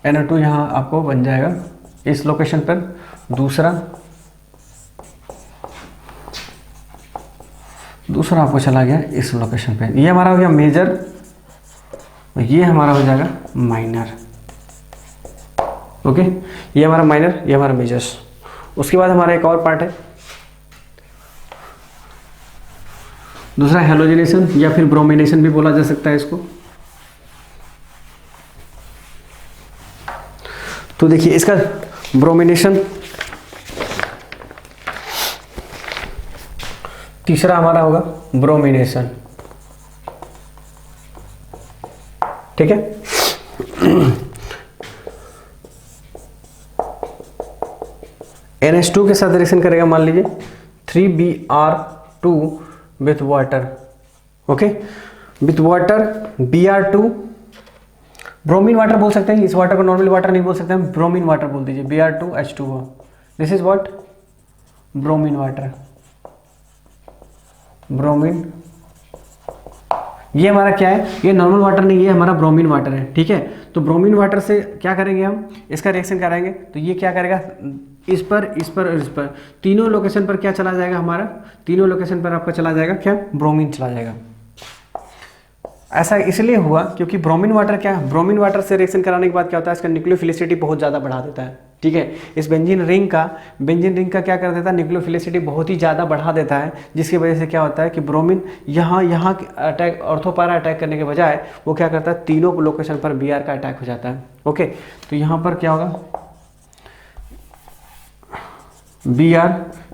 NO2 यहाँ आपको बन जाएगा इस लोकेशन पर। दूसरा आपको चला गया इस लोकेशन पे, ये हमारा हो गया मेजर, ये हमारा हो जाएगा माइनर। ओके, ये हमारा माइनर, ये हमारा मेजर्स। उसके बाद हमारा एक और पार्ट है दूसरा, हेलोजिनेशन या फिर ब्रोमिनेशन भी बोला जा सकता है इसको। तो देखिए इसका ब्रोमिनेशन, तीसरा हमारा होगा ब्रोमिनेशन। ठीक है, NH2 के साथ रिएक्शन करेगा, मान लीजिए 3Br2 with water, okay, with water Br2, bromine water बोल सकते हैं, इस वाटर को नॉर्मल वाटर नहीं बोल सकते हम, ब्रोमीन वाटर बोल दीजिए, Br2H2O, this is what, bromine water, bromine, ये हमारा क्या है, ये नॉर्मल वाटर नहीं, ये हमारा ब्रोमीन वाटर है, ठीक है। तो ब्रोमीन वाटर से क्या करेंगे हम, इसका रिएक्शन कराएंगे, तो ये क्या करेगा, इस पर, इस पर और इस पर, तीनों लोकेशन पर क्या चला जाएगा हमारा, तीनों लोकेशन पर आपका चला जाएगा क्या, ब्रोमीन चला जाएगा। ऐसा इसलिए हुआ क्योंकि ब्रोमीन वाटर क्या है, ब्रोमीन वाटर से रिएक्शन कराने के बाद क्या होता है, इसका न्यूक्लियोफिलिसिटी बहुत ज़्यादा बढ़ा देता है, ठीक है। इस बेंजीन रिंग का क्या कर देता है, न्यूक्लियोफिलिसिटी बहुत ही ज़्यादा बढ़ा देता है, जिसकी वजह से क्या होता है कि ब्रोमीन यहाँ अटैक, ऑर्थोपैरा अटैक करने के बजाय वो क्या करता है, तीनों लोकेशन पर Br का अटैक हो जाता है, ओके। तो यहाँ पर क्या होगा, Br,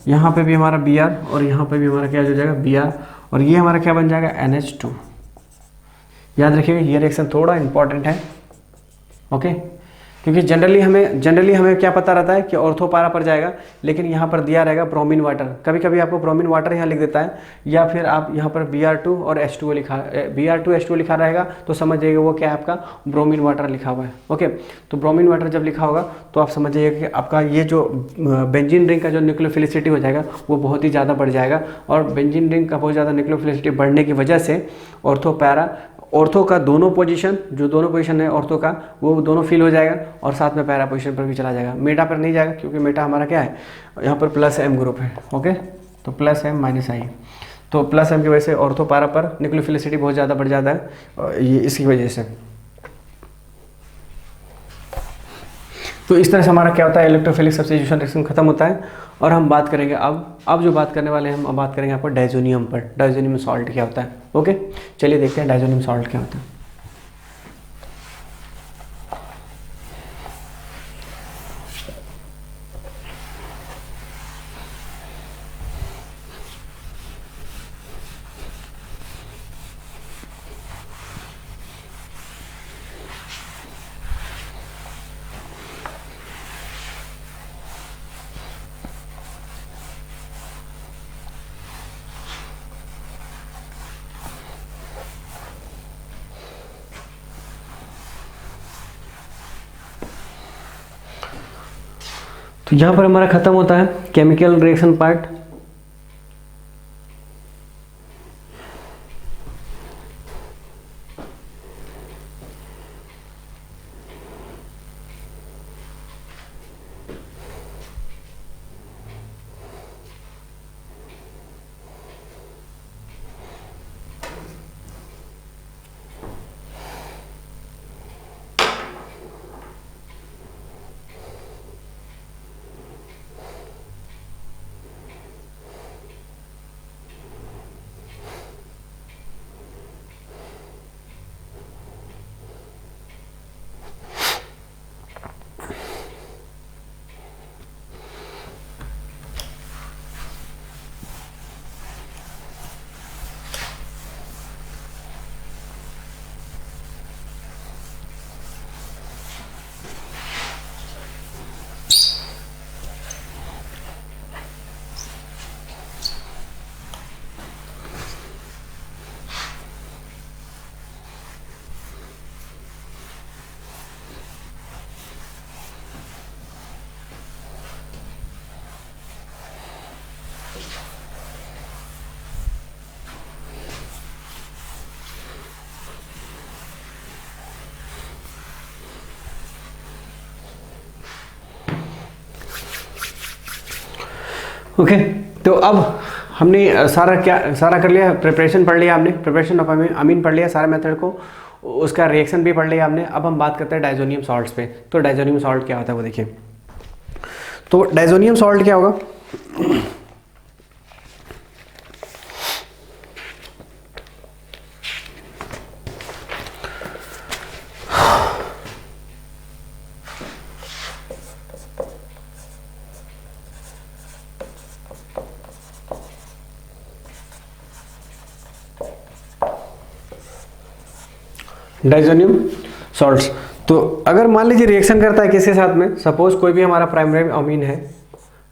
यहाँ पे भी हमारा Br और यहाँ पे भी हमारा क्या हो जाएगा, Br, और ये हमारा क्या बन जाएगा, NH2। याद रखिएगा ये रिएक्शन थोड़ा इंपॉर्टेंट है, ओके, क्योंकि जनरली हमें क्या पता रहता है कि ऑर्थोपैरा पर जाएगा, लेकिन यहाँ पर दिया रहेगा ब्रोमीन वाटर, कभी कभी आपको ब्रोमीन वाटर यहाँ लिख देता है, या फिर आप यहाँ पर Br2 और H2O लिखा रहेगा, तो समझ जाइएगा वो क्या है, आपका ब्रोमीन वाटर लिखा हुआ है, ओके। तो ब्रोमीन वाटर जब लिखा होगा तो आप समझ जाइएगा कि आपका ये जो बेंजीन रिंग का जो न्यूक्लियोफिलिसिटी हो जाएगा वो बहुत ही ज़्यादा बढ़ जाएगा, और बेंजीन रिंग का बहुत ज़्यादा न्यूक्लियोफिलिसिटी बढ़ने की वजह से ऑर्थो का दोनों पोजीशन है ऑर्थो का, वो दोनों फिल हो जाएगा, और साथ में पैरा पोजीशन पर भी चला जाएगा, मेटा पर नहीं जाएगा, क्योंकि मेटा हमारा क्या है, यहाँ पर +M ग्रुप है, ओके। तो +M - I, तो +M की वजह से ऑर्थो पैरा पर न्यूक्लियोफिलिसिटी बहुत ज़्यादा बढ़ जाता है, ये इसकी वजह से। तो इस तरह से हमारा क्या होता है, इलेक्ट्रोफिलिक सब्स्टिट्यूशन रिएक्शन खत्म होता है। और हम बात करेंगे अब जो बात करने वाले हैं, हम बात करेंगे आपको डायजोनियम पर, डायजोनियम सॉल्ट क्या होता है, ओके। चलिए देखते हैं डायजोनियम सॉल्ट क्या होता है। तो यहाँ पर हमारा खत्म होता है केमिकल रिएक्शन पार्ट। ओके तो अब हमने सारा कर लिया, प्रिपरेशन पढ़ लिया हमने, प्रिपरेशन ऑफ अमीन पढ़ लिया, सारे मेथड को, उसका रिएक्शन भी पढ़ लिया हमने। अब हम बात करते हैं डायजोनियम सॉल्ट्स पे। तो डायजोनियम सॉल्ट क्या होता है वो देखिए। तो डायजोनियम सॉल्ट क्या होगा, डायजोनियम सॉल्ट्स। तो अगर मान लीजिए रिएक्शन करता है किसके साथ में, सपोज कोई भी हमारा प्राइमरी अमीन है,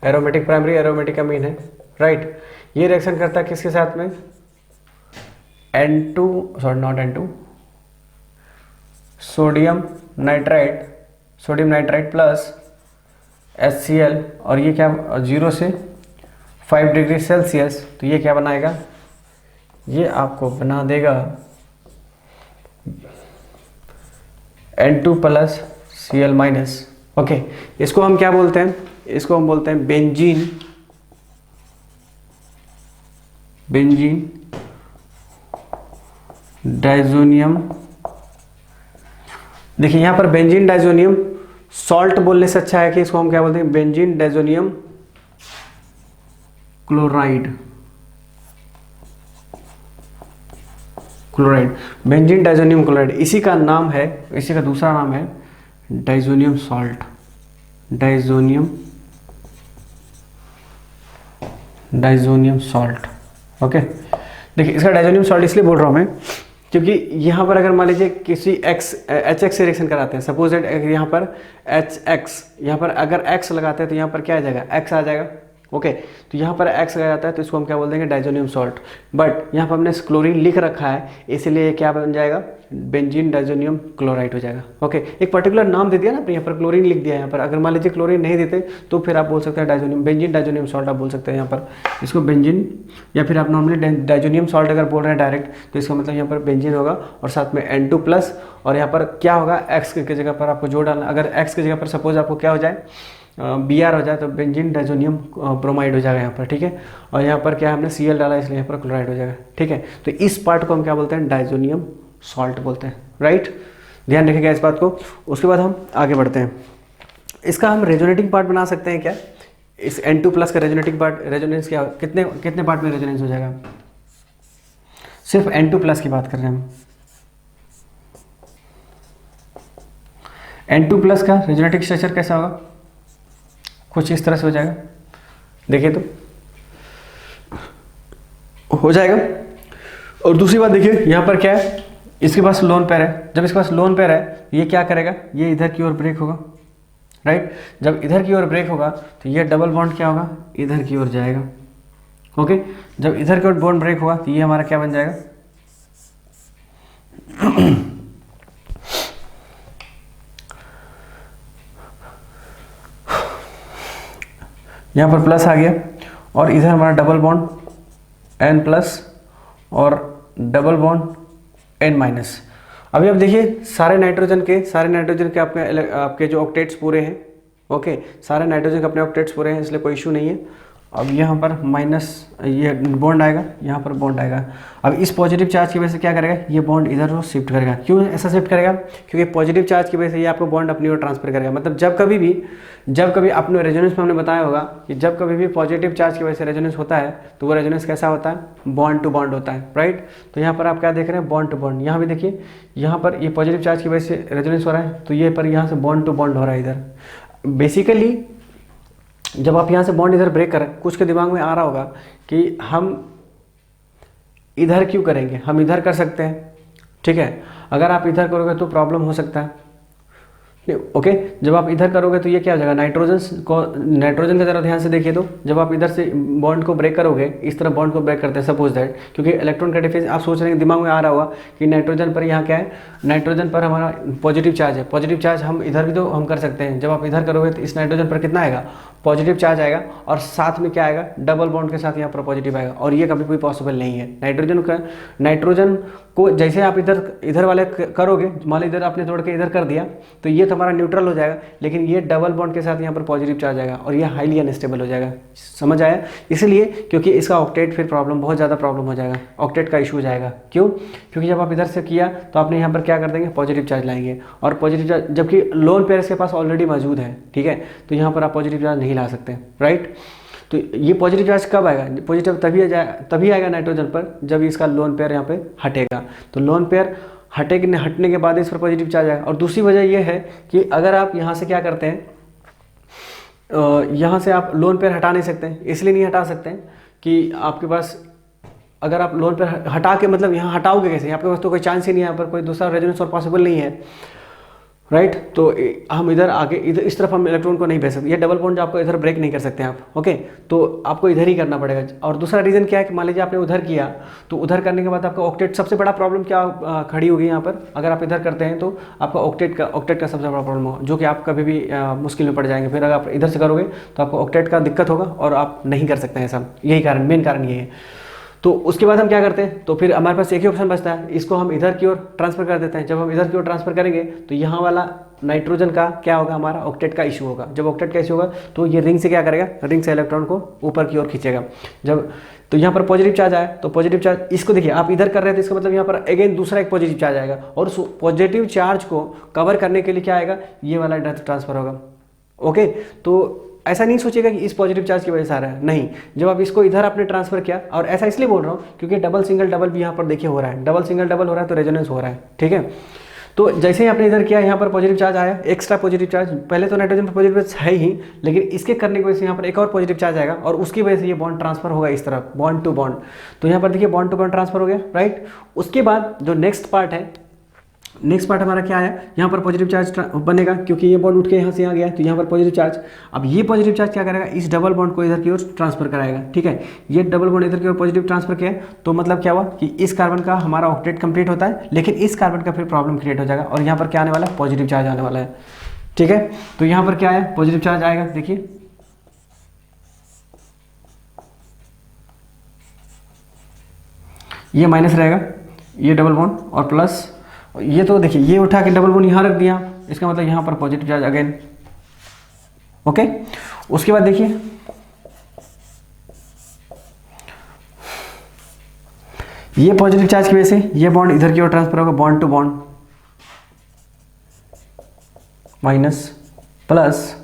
एरोमेटिक प्राइमरी एरोमेटिक अमीन है, राइट, ये रिएक्शन करता है किसके साथ में, N2 sorry not N2, sodium nitrite plus HCl, और ये क्या 0 से 5 डिग्री सेल्सियस, तो ये क्या बनाएगा, ये आपको बना देगा N2 plus Cl minus. Okay, इसको हम क्या बोलते हैं, इसको हम बोलते हैं बेंजीन डाइजोनियम। देखिए यहाँ पर बेंजीन डाइजोनियम सॉल्ट बोलने से अच्छा है कि इसको हम क्या बोलते हैं, benzene diazonium chloride, benzene diazonium chloride, इसी का नाम है, इसी का दूसरा नाम है diazonium salt, diazonium salt. Okay, देखिए इसका डाइजोनियम सॉल्ट इसलिए बोल रहा हूँ मैं क्योंकि यहाँ पर अगर मान लीजिए किसी HX से रिएक्शन कराते हैं, सपोज यहाँ पर HX, यहाँ पर अगर X लगाते हैं तो यहाँ पर क्या आ जाएगा, X आ जाएगा। ओके, तो यहाँ पर X लगाया जाता है तो इसको हम क्या बोल देंगे, डाइजोनियम सॉल्ट। बट यहाँ पर हमने क्लोरीन लिख रखा है, इसलिए क्या बन जाएगा, बेंजीन डाइजोनियम क्लोराइड हो जाएगा। ओके, एक पर्टिकुलर नाम दे दिया ना, यहाँ पर क्लोरीन लिख दिया। यहाँ पर अगर मान लीजिए क्लोरीन नहीं देते तो फिर आप बोल सकते हैं डाइजोनियम, बेंजीन डाइजोनियम सॉल्ट आप बोल सकते हैं यहाँ पर इसको बेंजीन, या फिर आप नॉर्मली डाइजोनियम सॉल्ट अगर बोल रहे हैं डायरेक्ट तो इसका मतलब यहाँ पर बेंजीन होगा और साथ में N2 प्लस, और यहाँ पर क्या होगा, X की जगह पर आपको जोड़ डालना। अगर X की जगह पर सपोज आपको क्या हो जाए, Br हो जाए तो बेंजीन डाइजोनियम ब्रोमाइड हो जाएगा यहाँ पर, ठीक है। और यहाँ पर क्या हमने Cl डाला इसलिए यहाँ पर क्लोराइड हो जाएगा, ठीक है। तो इस पार्ट को हम क्या बोलते हैं, डाइजोनियम सॉल्ट बोलते हैं, राइट। ध्यान रखिएगा इस बात को। उसके बाद हम आगे बढ़ते हैं, इसका हम रेजोनेटिंग पार्ट बना सकते हैं क्या, इस N2 प्लस का रेजोनेटिंग पार्ट, रेजोनेंस क्या, कितने पार्ट में रेजोनेंस हो जाएगा, सिर्फ N2 प्लस की बात कर रहे हैं हम। N2 प्लस का रेजोनेटिंग स्ट्रक्चर कैसा होगा, कुछ इस तरह से हो जाएगा, देखिए तो हो जाएगा। और दूसरी बात देखिए यहाँ पर क्या है, इसके पास लोन पेयर है, जब इसके पास लोन पेयर है ये क्या करेगा, ये इधर की ओर ब्रेक होगा, राइट। जब इधर की ओर ब्रेक होगा तो ये डबल बॉन्ड क्या होगा, इधर की ओर जाएगा। ओके, जब इधर की ओर बॉन्ड ब्रेक होगा तो ये हमारा क्या बन जाएगा, यहाँ पर प्लस आ गया और इधर हमारा डबल बॉन्ड N प्लस और डबल बॉन्ड N माइनस। अभी अब देखिए सारे नाइट्रोजन के आपके जो ऑक्टेट्स पूरे हैं, ओके, सारे नाइट्रोजन के अपने ऑक्टेट्स पूरे हैं, इसलिए कोई इशू नहीं है। अब यहाँ पर माइनस, ये बॉन्ड आएगा, यहाँ पर बॉन्ड आएगा। अब इस पॉजिटिव चार्ज की वजह से क्या करेगा, ये बॉन्ड इधर को शिफ्ट करेगा। क्यों ऐसा शिफ्ट करेगा, क्योंकि पॉजिटिव चार्ज की वजह से ये आपको बॉन्ड अपनी ओर ट्रांसफर करेगा। मतलब जब कभी आपने रेजोनेंस में हमने बताया होगा कि जब कभी भी पॉजिटिव चार्ज की वजह से रेजोनेंस होता है तो वो रेजोनेंस कैसा होता है, बॉन्ड टू बॉन्ड होता है, राइट। तो यहाँ पर आप क्या देख रहे हैं, बॉन्ड टू बॉन्ड। यहाँ भी देखिए, यहाँ पर ये पॉजिटिव चार्ज की वजह से रेजोनेंस हो रहा है तो ये पर यहाँ से बॉन्ड टू बॉन्ड हो रहा है इधर। बेसिकली जब आप यहाँ से बॉन्ड इधर ब्रेक करें, कुछ के दिमाग में आ रहा होगा कि हम इधर क्यों करेंगे, हम इधर कर सकते हैं, ठीक है। अगर आप इधर करोगे तो प्रॉब्लम हो सकता है, ओके। जब आप इधर करोगे तो ये क्या हो जाएगा, नाइट्रोजन की तरफ ध्यान से देखिए तो जब आप इधर से बॉन्ड को ब्रेक करोगे, इस तरह बॉन्ड को ब्रेक करते हैं सपोज दैट, क्योंकि इलेक्ट्रॉन का डिफरेंस आप सोच रहे हैं, दिमाग में आ रहा होगा कि नाइट्रोजन पर यहाँ क्या है, नाइट्रोजन पर हमारा पॉजिटिव चार्ज है। पॉजिटिव चार्ज हम इधर भी तो हम कर सकते हैं। जब आप इधर करोगे तो इस नाइट्रोजन पर कितना आएगा, पॉजिटिव चार्ज आएगा और साथ में क्या आएगा, डबल बॉन्ड के साथ यहाँ पर पॉजिटिव आएगा, और ये कभी कोई पॉसिबल नहीं है। नाइट्रोजन को जैसे आप इधर वाले करोगे, मान लो इधर आपने तोड़ के इधर कर दिया तो ये तो हमारा न्यूट्रल हो जाएगा, लेकिन ये डबल बॉन्ड के साथ यहाँ पर पॉजिटिव चार्ज आएगा और ये हाईली अनस्टेबल हो जाएगा। समझ आया, इसलिए क्योंकि इसका ऑक्टेट फिर बहुत ज़्यादा प्रॉब्लम हो जाएगा, ऑक्टेट का इशू हो जाएगा। क्यों, क्योंकि जब आप इधर से किया तो आपने यहाँ पर क्या कर देंगे, पॉजिटिव चार्ज लाएंगे, और पॉजिटिव चार्ज जबकि लोन पेयर इसके पास ऑलरेडी मौजूद है, ठीक है, तो यहाँ पर आप पॉजिटिव चार्ज नहीं ला सकते, राइट। तो ये पॉजिटिव चार्ज कब आएगा, पॉजिटिव तभी आएगा नाइट्रोजन पर जब इसका लोन पेयर यहाँ पे हटेगा। तो लोन पेयर हटने के बाद इस पर पॉजिटिव चार्ज आएगा। और दूसरी वजह यह है कि अगर आप यहाँ से क्या करते हैं, यहाँ से आप लोन पेयर हटा नहीं सकते, इसलिए नहीं हटा सकते कि आपके पास, अगर आप लोन पेयर हटा के मतलब यहाँ हटाओगे कैसे, आपके पास तो कोई चांस ही नहीं है, यहाँ पर कोई दूसरा रेजोनेंस और पॉसिबल नहीं है। राइट। तो हम इधर आगे इधर इस तरफ हम इलेक्ट्रॉन को नहीं भेज सकते, ये डबल बॉन्ड आपको इधर ब्रेक नहीं कर सकते आप, ओके। तो आपको इधर ही करना पड़ेगा। और दूसरा रीज़न क्या है कि मान लीजिए आपने उधर किया, तो उधर करने के बाद आपका ऑक्टेट, सबसे बड़ा प्रॉब्लम क्या खड़ी होगी यहाँ पर, अगर आप इधर करते हैं तो आपका ऑक्टेट का सबसे बड़ा प्रॉब्लम होगा, जो कि आप कभी भी मुश्किल में पड़ जाएंगे। फिर अगर आप इधर से करोगे तो आपको ऑक्टेट का दिक्कत होगा और आप नहीं कर सकते हैं सब, यही कारण, मेन कारण ये है। तो उसके बाद हम क्या करते हैं, तो फिर हमारे पास एक ही ऑप्शन बचता है, इसको हम इधर की ओर ट्रांसफर कर देते हैं। जब हम इधर की ओर ट्रांसफर करेंगे तो यहाँ वाला नाइट्रोजन का क्या होगा, हमारा ऑक्टेट का इशू होगा। जब ऑक्टेट का इशू होगा तो ये रिंग से क्या करेगा, रिंग से इलेक्ट्रॉन को ऊपर की ओर खींचेगा। जब तो यहाँ पर पॉजिटिव चार्ज आया, तो पॉजिटिव चार्ज, इसको देखिए आप इधर कर रहे हैं तो इसका मतलब यहाँ पर अगेन दूसरा एक पॉजिटिव चार्ज आएगा, और उस पॉजिटिव चार्ज को कवर करने के लिए क्या आएगा, ये वाला ट्रांसफर होगा, ओके। तो ऐसा नहीं सोचिएगा कि इस पॉजिटिव चार्ज की वजह से आ रहा है, नहीं। जब आप इसको इधर आपने ट्रांसफर किया, और ऐसा इसलिए बोल रहा हूँ क्योंकि डबल सिंगल डबल भी यहाँ पर देखिए हो रहा है, डबल सिंगल डबल हो रहा है तो रेजोनेंस हो रहा है, ठीक है। तो जैसे ही आपने इधर किया, यहाँ पर पॉजिटिव चार्ज आया, एक्स्ट्रा पॉजिटिव चार्ज, पहले तो नाइट्रोजन पर पॉजिटिव चार्ज है ही, लेकिन इसके करने की वजह से यहाँ पर एक और पॉजिटिव चार्ज आएगा, और उसकी वजह से ये बॉन्ड ट्रांसफर होगा इस तरफ, बॉन्ड टू बॉन्ड। तो यहाँ पर देखिए बॉन्ड टू बॉन्ड ट्रांसफर हो गया, राइट। उसके बाद जो नेक्स्ट पार्ट है, नेक्स्ट पार्ट हमारा क्या है, यहाँ पर पॉजिटिव चार्ज बनेगा, क्योंकि ये बॉन्ड उठ के यहाँ से यहाँ गया है, तो यहाँ पर पॉजिटिव चार्ज। अब ये पॉजिटिव चार्ज क्या करेगा, इस डबल बॉन्ड को इधर की ओर ट्रांसफर कराएगा, ठीक है। ये डबल बॉन्ड इधर की ओर पॉजिटिव ट्रांसफर किया, तो मतलब क्या हुआ कि इस कार्बन का हमारा ऑक्टेट कंप्लीट होता है, लेकिन इस कार्बन का फिर प्रॉब्लम क्रिएट हो जाएगा, और यहाँ पर क्या आने वाला है, पॉजिटिव चार्ज आने वाला है, ठीक है। तो यहाँ पर क्या है, पॉजिटिव चार्ज आएगा, देखिए ये माइनस रहेगा, ये डबल बॉन्ड और प्लस, ये तो देखिए ये उठा के डबल बॉन्ड यहाँ रख दिया, इसका मतलब यहाँ पर पॉजिटिव चार्ज अगेन, ओके। उसके बाद देखिए ये पॉजिटिव चार्ज की वजह से ये बॉन्ड इधर की ओर ट्रांसफर होगा, bond to bond, minus plus,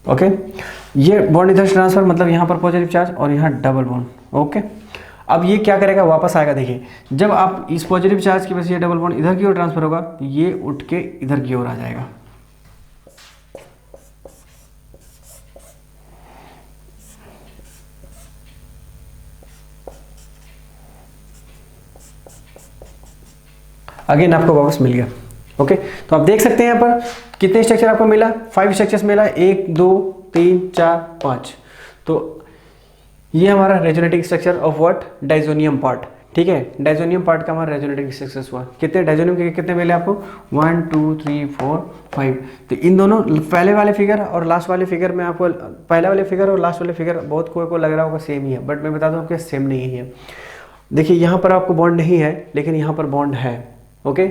okay. ये बॉन्ड इधर से ट्रांसफर, मतलब यहाँ पर पॉजिटिव चार्ज और यहाँ डबल बॉन्ड, ओके। अब ये क्या करेगा, वापस आएगा, देखिए जब आप इस पॉजिटिव चार्ज की वजह से ये डबल बॉन्ड इधर की ओर ट्रांसफर होगा, तो ये उठ के इधर की ओर आ जाएगा, अगेन आपको वापस मिल गया, ओके। तो आप देख सकते हैं यहाँ पर कितने स्ट्रक्चर आपको मिला, 5 स्ट्रक्चर्स मिला, 1 2 3 4 5। तो ये हमारा resonating structure of what, diazonium part, ठीक है। डाइजोनियम पार्ट का हमारा रेजोनेटिंग स्ट्रक्चर हुआ, कितने डाइजोनियम के कितने मिले आपको, 1 2 3 4 5। तो इन दोनों पहले वाले फिगर और लास्ट वाले फिगर में आपको, पहले वाले फिगर और लास्ट वाले फिगर बहुत को लग रहा होगा सेम ही है, बट मैं बता दूं आपको सेम नहीं है। देखिए यहाँ पर आपको बॉन्ड नहीं है, लेकिन यहाँ पर बॉन्ड है, ओके।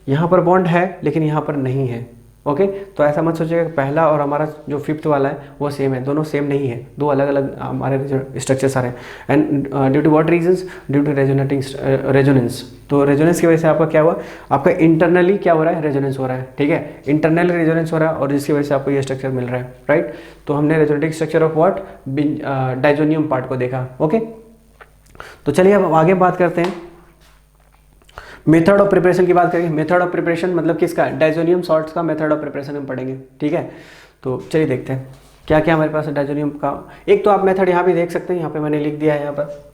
यहाँ पर बॉन्ड है लेकिन यहाँ पर नहीं है, ओके। तो ऐसा मत सोचिएगा पहला और हमारा जो 5th वाला है वो सेम है, दोनों सेम नहीं है, दो अलग अलग हमारे स्ट्रक्चर्स आ रहे हैं। And due to what reasons, due to resonance. तो रेजोनेंस की वजह से आपका क्या हुआ, आपका इंटरनली क्या हो रहा है, रेजोनेंस हो रहा है, ठीक है। इंटरनल रेजोनेंस हो रहा है, और जिसकी वजह से आपको ये स्ट्रक्चर मिल रहा है, राइट। तो हमने resonating structure of what, diazonium part को देखा, ओके। तो चलिए अब आगे बात करते हैं, मेथड ऑफ प्रिपरेशन की बात करेंगे। मेथड ऑफ प्रिपरेशन मतलब किसका, डाइजोनियम सॉल्ट्स का मेथड ऑफ प्रिपरेशन हम पढ़ेंगे, ठीक है। तो चलिए देखते हैं क्या क्या हमारे पास है डाइजोनियम का। एक तो आप मेथड यहाँ भी देख सकते हैं, यहाँ पे मैंने लिख दिया है यहाँ पर,